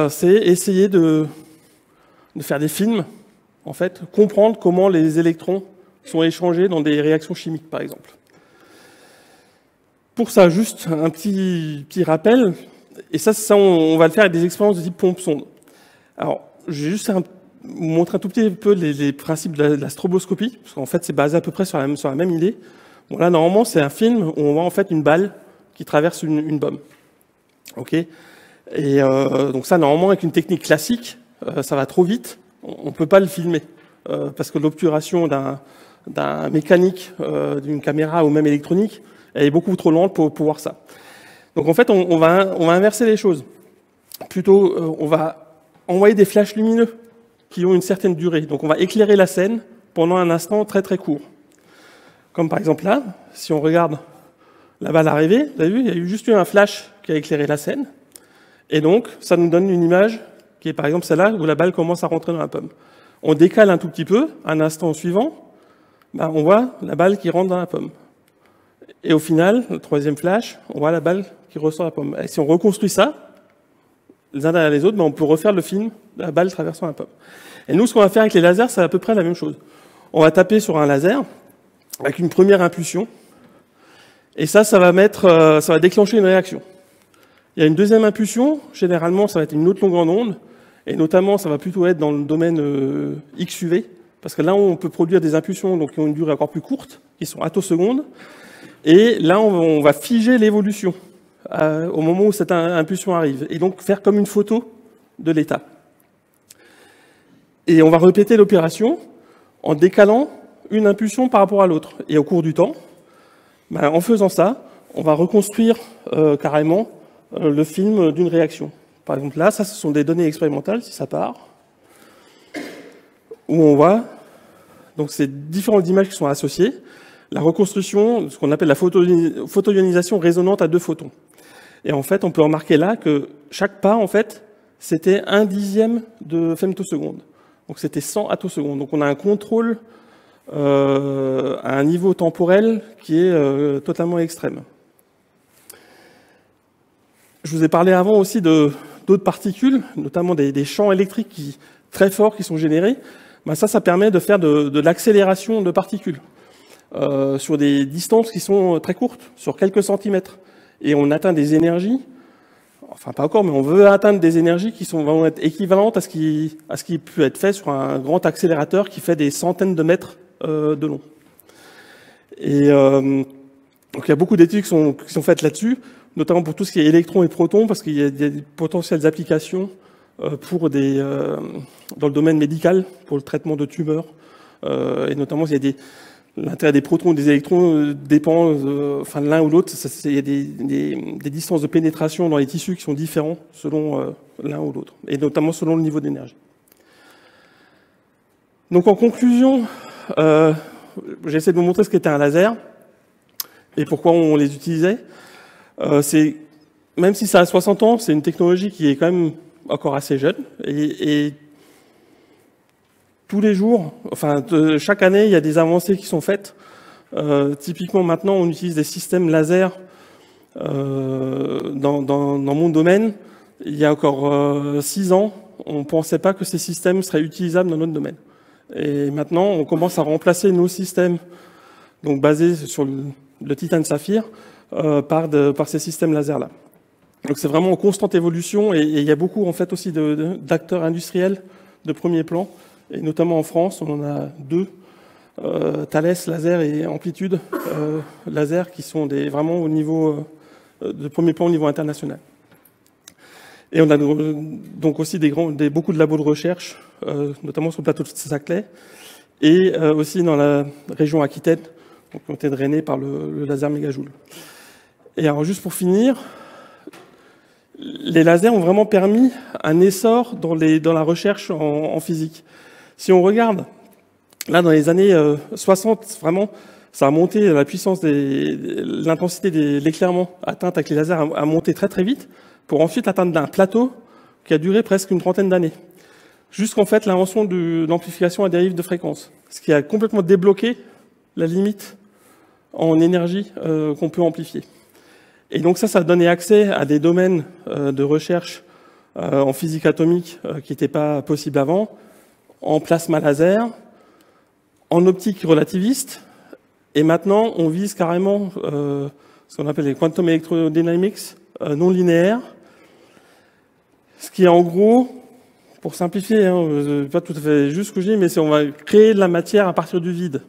c'est essayer de faire des films, en fait, comprendre comment les électrons sont échangés dans des réactions chimiques, par exemple. Pour ça, juste un petit rappel, et ça on va le faire avec des expériences de type pompe-sonde. Alors, je vais juste vous montrer un tout petit peu les principes de la stroboscopie, parce qu'en fait, c'est basé à peu près sur la même idée. Bon, là, normalement, c'est un film où on voit en fait une balle qui traverse une bombe. Ok. Et donc ça, normalement, avec une technique classique, ça va trop vite. On ne peut pas le filmer, parce que l'obturation d'un mécanique, d'une caméra ou même électronique, elle est beaucoup trop lente pour voir ça. Donc en fait, on va inverser les choses. Plutôt, on va envoyer des flashs lumineux qui ont une certaine durée. Donc on va éclairer la scène pendant un instant très très court. Comme par exemple là, si on regarde la balle arriver, vous avez vu, il y a eu juste un flash qui a éclairé la scène. Et donc, ça nous donne une image qui est par exemple celle-là, où la balle commence à rentrer dans la pomme. On décale un tout petit peu, un instant suivant, on voit la balle qui rentre dans la pomme. Et au final, le troisième flash, on voit la balle qui ressort de la pomme. Et si on reconstruit ça, les uns derrière les autres, on peut refaire le film de la balle traversant la pomme. Et nous, ce qu'on va faire avec les lasers, c'est à peu près la même chose. On va taper sur un laser avec une première impulsion, et ça va déclencher une réaction. Il y a une deuxième impulsion, généralement, ça va être une autre longueur d'onde, et notamment, ça va plutôt être dans le domaine XUV, parce que là, on peut produire des impulsions donc, qui ont une durée encore plus courte, qui sont attosecondes. Et là, on va figer l'évolution au moment où cette impulsion arrive, et donc faire comme une photo de l'état. Et on va répéter l'opération en décalant une impulsion par rapport à l'autre. Et au cours du temps, en faisant ça, on va reconstruire carrément le film d'une réaction. Par exemple là, ça ce sont des données expérimentales, si ça part, où on voit donc ces différentes images qui sont associées. La reconstruction, ce qu'on appelle la photoionisation résonante à 2 photons. Et en fait, on peut remarquer là que chaque pas, en fait, c'était 1/10 de femtoseconde. Donc c'était 100 attosecondes. Donc on a un contrôle à un niveau temporel qui est totalement extrême. Je vous ai parlé avant aussi d'autres particules, notamment des champs électriques très forts qui sont générés. Ça permet de faire de l'accélération de particules. Sur des distances qui sont très courtes, sur quelques centimètres. Et on atteint des énergies, enfin pas encore, mais on veut atteindre des énergies qui vont être équivalentes à ce qui peut être fait sur un grand accélérateur qui fait des centaines de mètres de long. Et donc il y a beaucoup d'études qui sont faites là-dessus, notamment pour tout ce qui est électrons et protons, parce qu'il y a des potentielles applications pour dans le domaine médical, pour le traitement de tumeurs, et notamment il y a l'intérêt des protons et des électrons dépend enfin, de l'un ou l'autre. Il y a des distances de pénétration dans les tissus qui sont différents selon l'un ou l'autre, et notamment selon le niveau d'énergie. Donc en conclusion, j'essaie de vous montrer ce qu'était un laser et pourquoi on les utilisait. Même si ça a 60 ans, c'est une technologie qui est quand même encore assez jeune, et tous les jours, enfin chaque année, il y a des avancées qui sont faites. Typiquement maintenant, on utilise des systèmes laser dans mon domaine. Il y a encore 6 ans, on ne pensait pas que ces systèmes seraient utilisables dans notre domaine. Et maintenant, on commence à remplacer nos systèmes, donc basés sur le titane saphir, par ces systèmes laser-là. Donc c'est vraiment en constante évolution, et il y a beaucoup en fait aussi d'acteurs industriels de premier plan, et notamment en France, on en a 2, Thales Laser et Amplitude Laser, qui sont vraiment au niveau de premier plan au niveau international. Et on a donc aussi beaucoup de labos de recherche, notamment sur le plateau de Saclay, et aussi dans la région Aquitaine, donc, qui ont été drainés par le laser mégajoule. Et alors juste pour finir, les lasers ont vraiment permis un essor dans la recherche en physique. Si on regarde, là dans les années 60, vraiment, ça a monté, la puissance l'intensité de l'éclairement atteinte avec les lasers a monté très très vite, pour ensuite atteindre un plateau qui a duré presque une trentaine d'années. Jusqu'en fait l'invention de l'amplification à dérive de fréquence, ce qui a complètement débloqué la limite en énergie qu'on peut amplifier. Et donc ça a donné accès à des domaines de recherche en physique atomique qui n'étaient pas possibles avant, en plasma laser, en optique relativiste, et maintenant on vise carrément ce qu'on appelle les quantum electrodynamics non linéaires, ce qui est en gros, pour simplifier, pas tout à fait juste ce que je dis, mais c'est on va créer de la matière à partir du vide.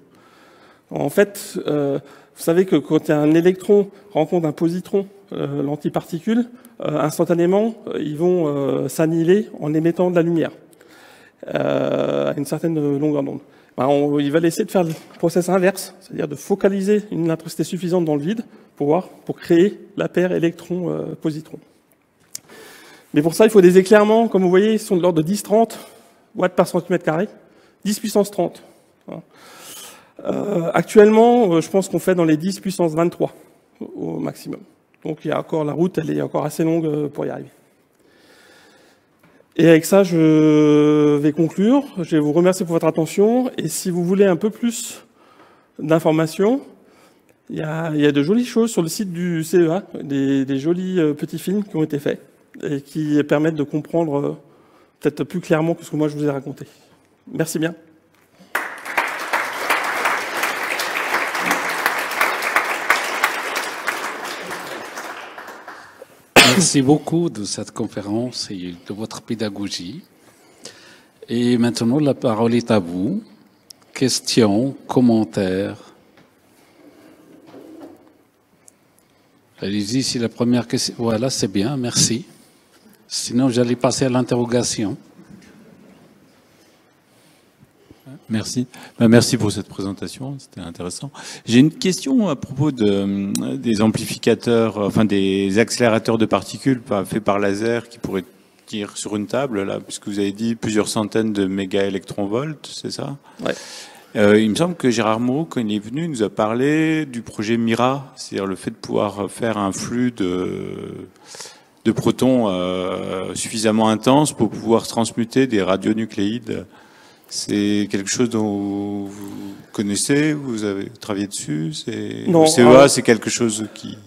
En fait, vous savez que quand un électron rencontre un positron, l'antiparticule, instantanément, ils vont s'annihiler en émettant de la lumière à une certaine longueur d'onde. Il va essayer de faire le process inverse, c'est-à-dire de focaliser une intensité suffisante dans le vide pour créer la paire électron-positron. Mais pour ça, il faut des éclairements, comme vous voyez, ils sont de l'ordre de 10-30 watts par centimètre carré, 10 puissance 30. Actuellement, je pense qu'on fait dans les 10 puissance 23 au maximum. Donc il y a encore la route, elle est encore assez longue pour y arriver. Et avec ça, je vais conclure. Je vais vous remercier pour votre attention. Et si vous voulez un peu plus d'informations, il y a de jolies choses sur le site du CEA, des jolis petits films qui ont été faits et qui permettent de comprendre peut-être plus clairement que ce que moi je vous ai raconté. Merci bien. Merci beaucoup de cette conférence et de votre pédagogie. Et maintenant, la parole est à vous. Questions, commentaires. Allez-y, si la première question... Voilà, c'est bien, merci. Sinon, j'allais passer à l'interrogation. Merci. Merci pour cette présentation, c'était intéressant. J'ai une question à propos des amplificateurs, enfin des accélérateurs de particules faits par laser qui pourraient tirer sur une table, là, puisque vous avez dit plusieurs centaines de mégaélectronvolts, c'est ça? Ouais. Il me semble que Gérard Moreau, quand il est venu, nous a parlé du projet MIRA, c'est-à-dire le fait de pouvoir faire un flux de protons suffisamment intense pour pouvoir transmuter des radionucléides. C'est quelque chose dont vous connaissez, vous avez travaillé dessus? Non, le CEA, c'est quelque chose qui...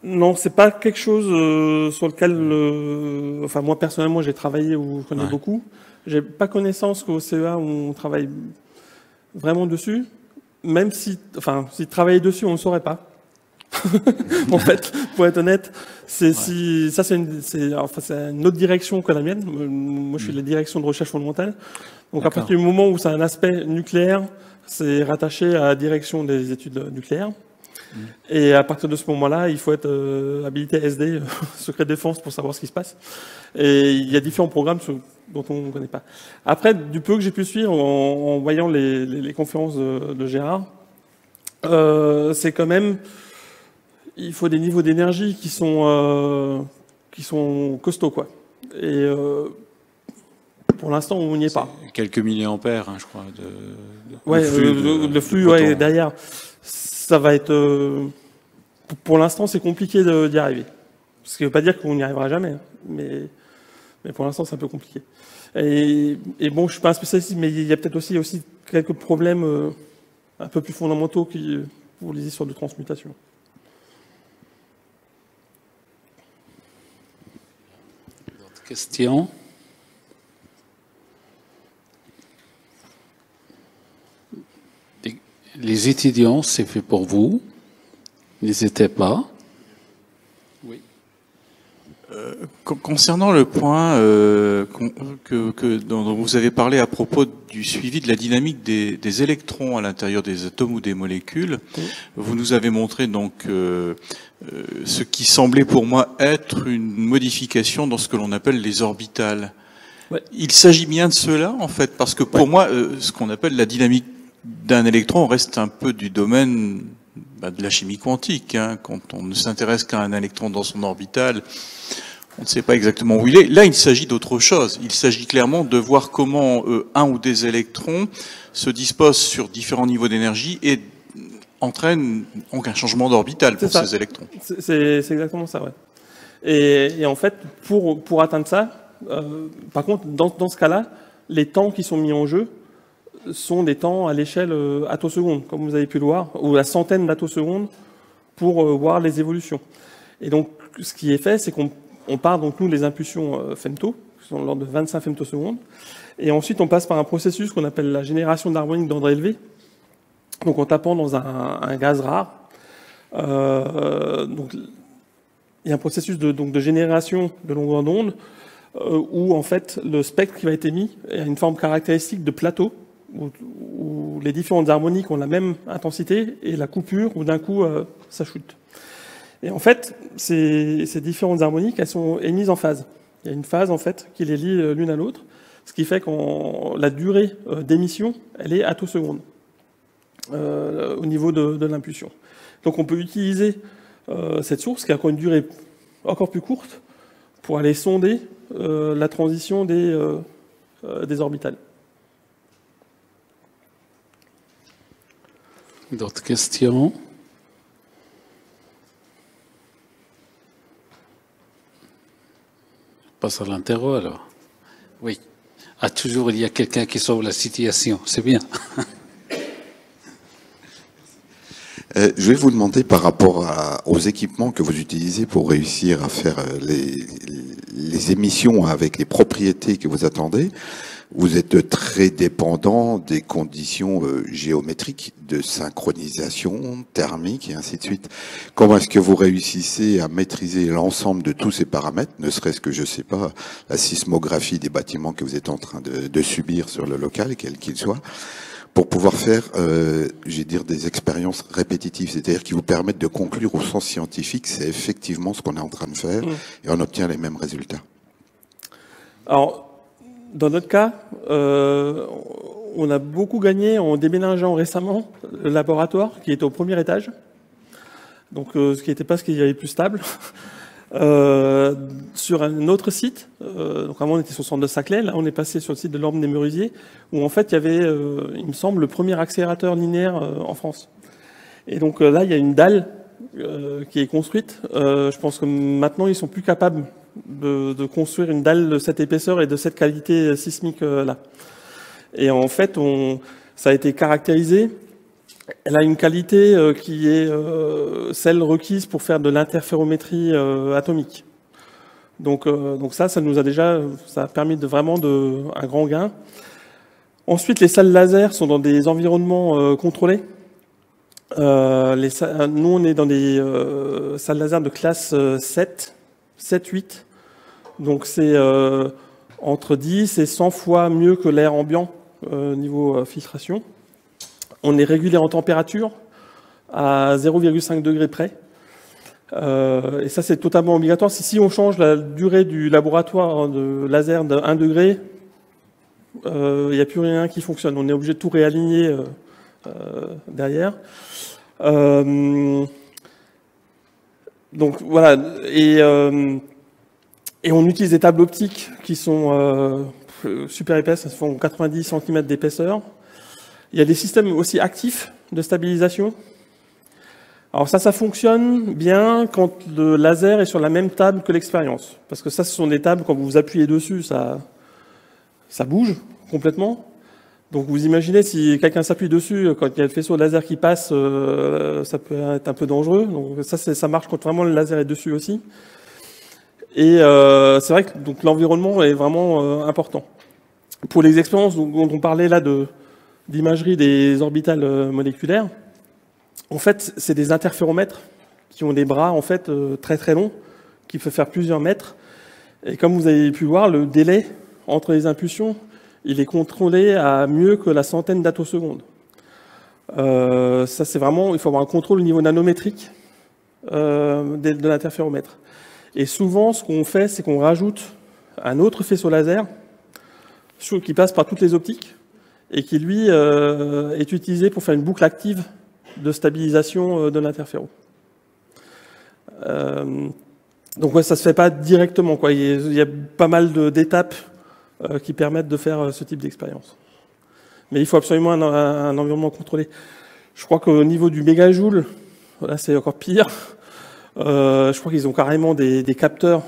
Non, c'est pas quelque chose sur lequel, enfin moi personnellement, j'ai travaillé ou je connais beaucoup. J'ai pas connaissance qu'au CEA on travaille vraiment dessus, même si travailler dessus, on ne saurait pas. En fait, pour être honnête, c'est une autre direction que la mienne. Moi, je suis de la direction de recherche fondamentale. Donc, à partir du moment où c'est un aspect nucléaire, c'est rattaché à la direction des études nucléaires. Et à partir de ce moment-là, il faut être habilité SD, secret défense, pour savoir ce qui se passe. Et il y a différents programmes dont on ne connaît pas. Après, du peu que j'ai pu suivre en voyant les conférences de Gérard, c'est quand même, il faut des niveaux d'énergie qui sont costauds, quoi. Et pour l'instant, on n'y est pas. Quelques milliampères, je crois. Le flux, ouais, derrière, ça va être. Pour l'instant, c'est compliqué d'y arriver. Ce qui ne veut pas dire qu'on n'y arrivera jamais, hein, mais pour l'instant, c'est un peu compliqué. Et bon, je ne suis pas un spécialiste, mais il y a peut-être aussi quelques problèmes un peu plus fondamentaux pour les histoires de transmutation. D'autres questions? Les étudiants, c'est fait pour vous. N'hésitez pas. Oui. Concernant le point dont vous avez parlé à propos du suivi de la dynamique des électrons à l'intérieur des atomes ou des molécules, vous nous avez montré donc ce qui semblait pour moi être une modification dans ce que l'on appelle les orbitales. Ouais. Il s'agit bien de cela en fait, parce que pour moi, ce qu'on appelle la dynamique d'un électron reste un peu du domaine de la chimie quantique. Hein. Quand on ne s'intéresse qu'à un électron dans son orbitale, on ne sait pas exactement où il est. Là, il s'agit d'autre chose. Il s'agit clairement de voir comment un ou des électrons se disposent sur différents niveaux d'énergie et entraînent donc un changement d'orbital pour ces électrons. C'est exactement ça, ouais. Et en fait, pour atteindre ça, par contre, dans ce cas-là, les temps qui sont mis en jeu sont des temps à l'échelle attoseconde, comme vous avez pu le voir, ou à centaines d'attosecondes pour voir les évolutions. Et donc, ce qui est fait, c'est qu'on part, donc nous, les impulsions femto, qui sont de l'ordre de 25 femtosecondes, et ensuite on passe par un processus qu'on appelle la génération d'harmoniques d'ordre élevé, donc en tapant dans un gaz rare. Donc, il y a un processus de génération de longueur d'onde où, en fait, le spectre qui va être émis a une forme caractéristique de plateau, où les différentes harmoniques ont la même intensité, et la coupure, où d'un coup, ça chute. Et en fait, ces différentes harmoniques, elles sont émises en phase. Il y a une phase, en fait, qui les lie l'une à l'autre, ce qui fait que la durée d'émission, elle est attoseconde au niveau de l'impulsion. Donc on peut utiliser cette source, qui a encore une durée encore plus courte, pour aller sonder la transition des orbitales. D'autres questions? Je passe à l'interro alors. Oui. Ah, toujours, il y a quelqu'un qui sauve la situation. C'est bien. Je vais vous demander par rapport aux équipements que vous utilisez pour réussir à faire les émissions avec les propriétés que vous attendez. Vous êtes très dépendant des conditions géométriques de synchronisation thermique et ainsi de suite. Comment est-ce que vous réussissez à maîtriser l'ensemble de tous ces paramètres, ne serait-ce que, je sais pas, la sismographie des bâtiments que vous êtes en train de subir sur le local, quel qu'il soit, pour pouvoir faire, des expériences répétitives, c'est-à-dire qui vous permettent de conclure au sens scientifique, c'est effectivement ce qu'on est en train de faire, et on obtient les mêmes résultats. Alors, dans notre cas, on a beaucoup gagné en déménageant récemment le laboratoire qui était au premier étage, donc ce qui n'était pas ce qu'il y avait plus stable, sur un autre site. Donc avant on était sur le centre de Saclay, là on est passé sur le site de l'Orme des Merusiers, où en fait il y avait, il me semble, le premier accélérateur linéaire en France. Et donc là il y a une dalle qui est construite. Je pense que maintenant ils sont plus capables de construire une dalle de cette épaisseur et de cette qualité sismique là. Et en fait, ça a été caractérisé. Elle a une qualité qui est celle requise pour faire de l'interférométrie atomique. Donc ça nous a ça a permis vraiment un grand gain. Ensuite, les salles laser sont dans des environnements contrôlés. Nous, on est dans des salles laser de classe 7, 8. Donc c'est entre 10 et 100 fois mieux que l'air ambiant niveau filtration. On est régulé en température. à 0,5 degré près. Et ça, c'est totalement obligatoire. Si on change la durée du laboratoire de laser de 1 degré, il n'y a plus rien qui fonctionne. On est obligé de tout réaligner derrière. Donc voilà. Et on utilise des tables optiques qui sont super épaisses, elles font 90 cm d'épaisseur. Il y a des systèmes aussi actifs de stabilisation. Alors ça fonctionne bien quand le laser est sur la même table que l'expérience. Parce que ça, ce sont des tables, quand vous vous appuyez dessus, ça bouge complètement. Donc vous imaginez, si quelqu'un s'appuie dessus, quand il y a le faisceau laser qui passe, ça peut être un peu dangereux. Donc ça marche quand vraiment le laser est dessus aussi. Et c'est vrai que donc l'environnement est vraiment important. Pour les expériences dont on parlait là d'imagerie des orbitales moléculaires, en fait, c'est des interféromètres qui ont des bras en fait très très longs, qui peuvent faire plusieurs mètres. Et comme vous avez pu voir, le délai entre les impulsions, il est contrôlé à mieux que la centaine d'attosecondes. Ça, c'est vraiment, il faut avoir un contrôle au niveau nanométrique de l'interféromètre. Et souvent, ce qu'on fait, c'est qu'on rajoute un autre faisceau laser qui passe par toutes les optiques et qui, lui, est utilisé pour faire une boucle active de stabilisation de l'interféro. Donc ouais, ça se fait pas directement, quoi. Il y a pas mal d'étapes qui permettent de faire ce type d'expérience. Mais il faut absolument un environnement contrôlé. Je crois qu'au niveau du mégajoule, là c'est encore pire. Je crois qu'ils ont carrément des capteurs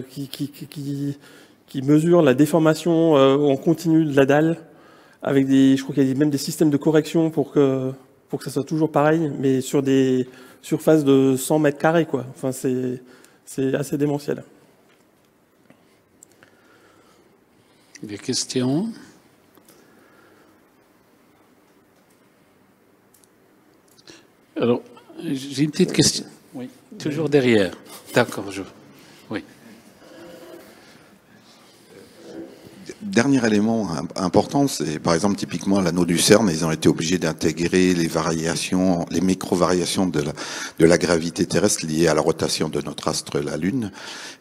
qui mesurent la déformation en continu de la dalle, avec je crois qu'il y a même des systèmes de correction pour que ça soit toujours pareil, mais sur des surfaces de 100 mètres carrés, quoi. Enfin, c'est assez démentiel. Des questions? Alors, j'ai une petite question. Oui, toujours derrière. D'accord, oui. Dernier élément important, c'est par exemple typiquement l'anneau du CERN, ils ont été obligés d'intégrer les variations, les micro-variations de la gravité terrestre liées à la rotation de notre astre, la Lune.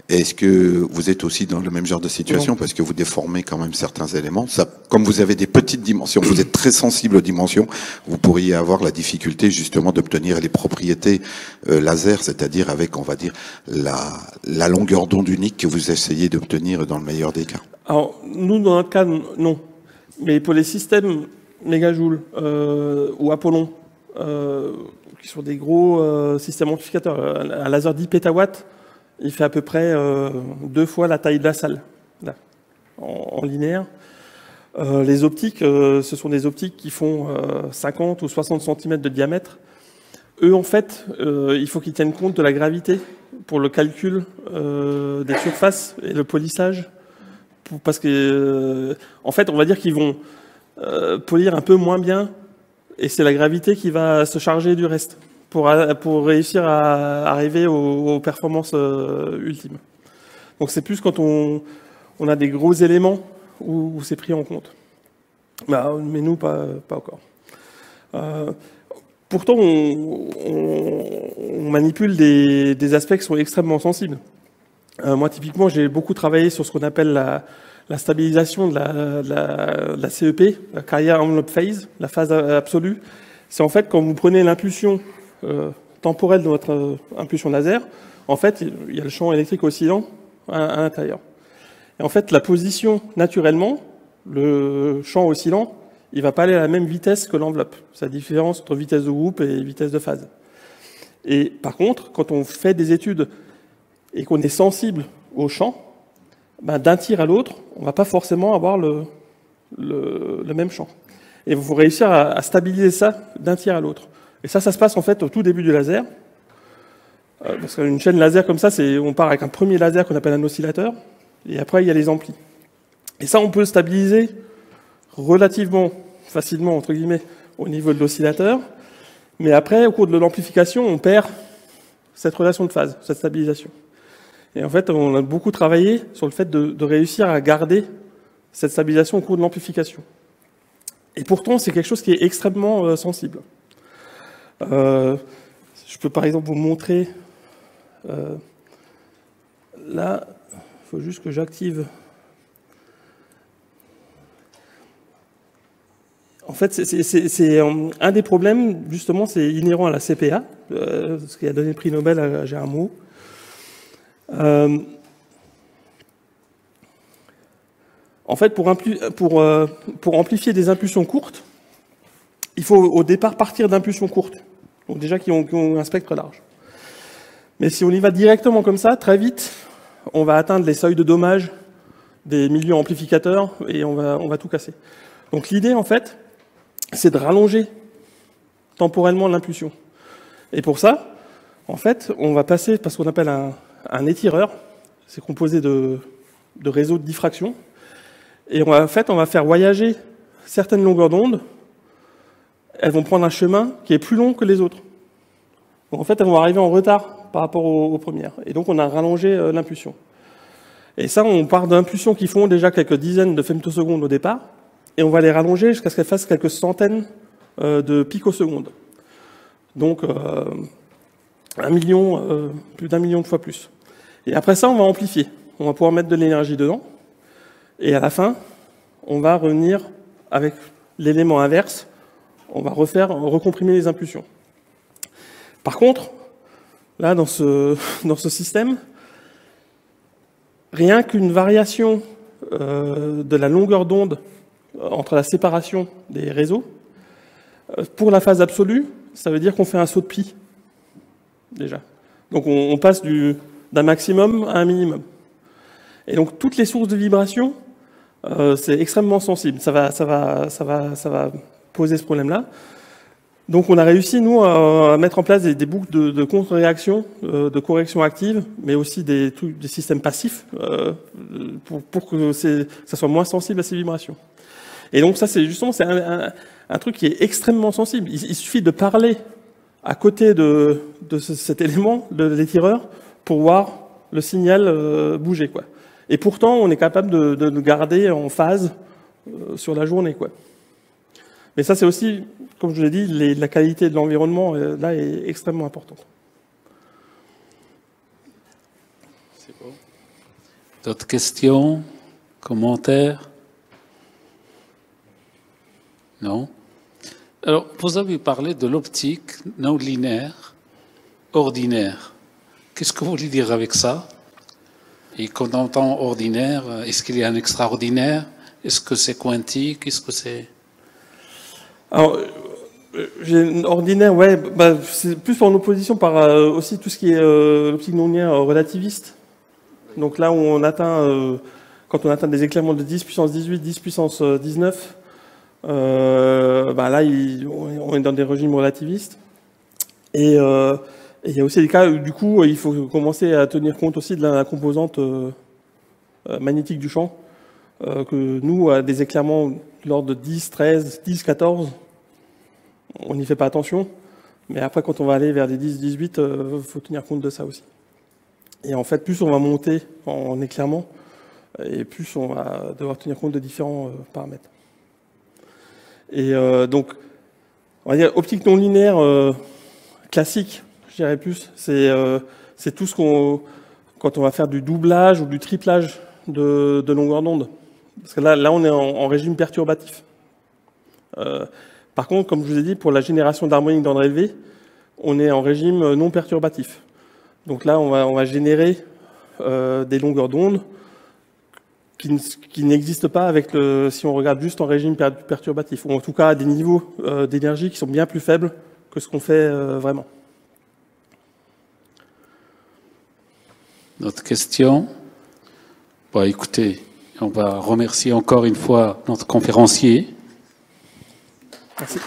Est-ce que vous êtes aussi dans le même genre de situation? Non. Parce que vous déformez quand même certains éléments. Ça, comme vous avez des petites dimensions, vous êtes très sensible aux dimensions, vous pourriez avoir la difficulté justement d'obtenir les propriétés laser, c'est-à-dire avec, on va dire, la longueur d'onde unique que vous essayez d'obtenir dans le meilleur des cas. Alors, nous, dans notre cas, non. Mais pour les systèmes mégajoules ou Apollon, qui sont des gros systèmes amplificateurs, un laser 10 pétawatts, il fait à peu près 2 fois la taille de la salle, là, en linéaire. Les optiques, ce sont des optiques qui font 50 ou 60 cm de diamètre. Eux, en fait, il faut qu'ils tiennent compte de la gravité pour le calcul des surfaces et le polissage. Parce que, en fait, on va dire qu'ils vont polir un peu moins bien, et c'est la gravité qui va se charger du reste pour réussir à arriver aux performances ultimes. Donc c'est plus quand on a des gros éléments où c'est pris en compte. Mais nous, pas encore. Pourtant, on manipule des aspects qui sont extrêmement sensibles. Moi, typiquement, j'ai beaucoup travaillé sur ce qu'on appelle la stabilisation de la CEP, la Carrier Envelope Phase, la phase absolue. C'est en fait quand vous prenez l'impulsion temporelle de votre impulsion laser, en fait, il y a le champ électrique oscillant à l'intérieur. Et en fait, la position, naturellement, le champ oscillant, il ne va pas aller à la même vitesse que l'enveloppe. C'est la différence entre vitesse de groupe et vitesse de phase. Et par contre, quand on fait des études et qu'on est sensible au champ, d'un tir à l'autre, on ne va pas forcément avoir le même champ. Et il faut réussir à stabiliser ça d'un tir à l'autre. Et ça se passe en fait au tout début du laser. Parce qu'une chaîne laser comme ça, on part avec un premier laser qu'on appelle un oscillateur, et après il y a les amplis. Et ça, on peut stabiliser relativement facilement, entre guillemets, au niveau de l'oscillateur. Mais après, au cours de l'amplification, on perd cette relation de phase, cette stabilisation. Et en fait, on a beaucoup travaillé sur le fait de réussir à garder cette stabilisation au cours de l'amplification. Et pourtant, c'est quelque chose qui est extrêmement sensible. Je peux par exemple vous montrer, là, il faut juste que j'active. En fait, c'est un des problèmes, justement, c'est inhérent à la CPA, ce qui a donné le prix Nobel à Gérard Mourou. En fait, pour amplifier des impulsions courtes, il faut au départ partir d'impulsions courtes, donc déjà qui ont un spectre large. Mais si on y va directement comme ça, très vite, on va atteindre les seuils de dommage des milieux amplificateurs et on va tout casser. Donc l'idée, en fait, c'est de rallonger temporellement l'impulsion. Et pour ça, en fait, on va passer par ce qu'on appelle un étireur. C'est composé de réseaux de diffraction. Et on va faire voyager certaines longueurs d'onde. Elles vont prendre un chemin qui est plus long que les autres. Donc en fait, elles vont arriver en retard par rapport aux premières. Et donc on a rallongé l'impulsion. Et ça, on part d'impulsions qui font déjà quelques dizaines de femtosecondes au départ. Et on va les rallonger jusqu'à ce qu'elles fassent quelques centaines de picosecondes. Donc, plus d'1 million de fois plus. Et après ça, on va amplifier. On va pouvoir mettre de l'énergie dedans. Et à la fin, on va revenir avec l'élément inverse. On va recomprimer les impulsions. Par contre, là, dans ce système, rien qu'une variation de la longueur d'onde entre la séparation des réseaux, pour la phase absolue, ça veut dire qu'on fait un saut de pi, déjà. Donc on passe d'un maximum à un minimum. Et donc toutes les sources de vibration, c'est extrêmement sensible. Ça va poser ce problème-là. Donc on a réussi, nous, à mettre en place des boucles de contre-réaction, de correction active, mais aussi des systèmes passifs, pour que ça soit moins sensible à ces vibrations. Et donc ça, c'est justement un truc qui est extrêmement sensible. Il suffit de parler à côté de cet élément, de l'étireur, pour voir le signal bouger, quoi. Et pourtant, on est capable de le garder en phase sur la journée, quoi. Mais ça, c'est aussi, comme je vous l'ai dit, la qualité de l'environnement, là, est extrêmement importante. C'est beau. D'autres questions, commentaires? Non? Alors, vous avez parlé de l'optique non linéaire ordinaire. Qu'est-ce que vous voulez dire avec ça? Et quand on entend ordinaire, est-ce qu'il y a un extraordinaire? Est-ce que c'est quantique? Est-ce que c'est... Alors, ordinaire, ouais, c'est plus en opposition par aussi tout ce qui est l'optique non linéaire relativiste. Donc là où on atteint, quand on atteint des éclairements de 10 puissance 18, 10 puissance 19, là, on est dans des régimes relativistes. Et il y a aussi des cas où, du coup, il faut commencer à tenir compte aussi de la composante magnétique du champ, que nous, à des éclairements de l'ordre de 10, 13, 10, 14, on n'y fait pas attention. Mais après, quand on va aller vers les 10, 18, il faut tenir compte de ça aussi. Et en fait, plus on va monter en éclairement, et plus on va devoir tenir compte de différents paramètres. Et donc, on va dire optique non linéaire classique, je dirais plus, c'est tout ce quand on va faire du doublage ou du triplage de longueur d'onde. Parce que là on est en régime perturbatif. Par contre, comme je vous ai dit, pour la génération d'harmoniques d'ordre élevé, on est en régime non perturbatif. Donc là, on va générer des longueurs d'onde qui n'existent pas si on regarde juste en régime perturbatif, ou en tout cas à des niveaux d'énergie qui sont bien plus faibles que ce qu'on fait vraiment. D'autres questions? Bon, écoutez, on va remercier encore une fois notre conférencier. Merci.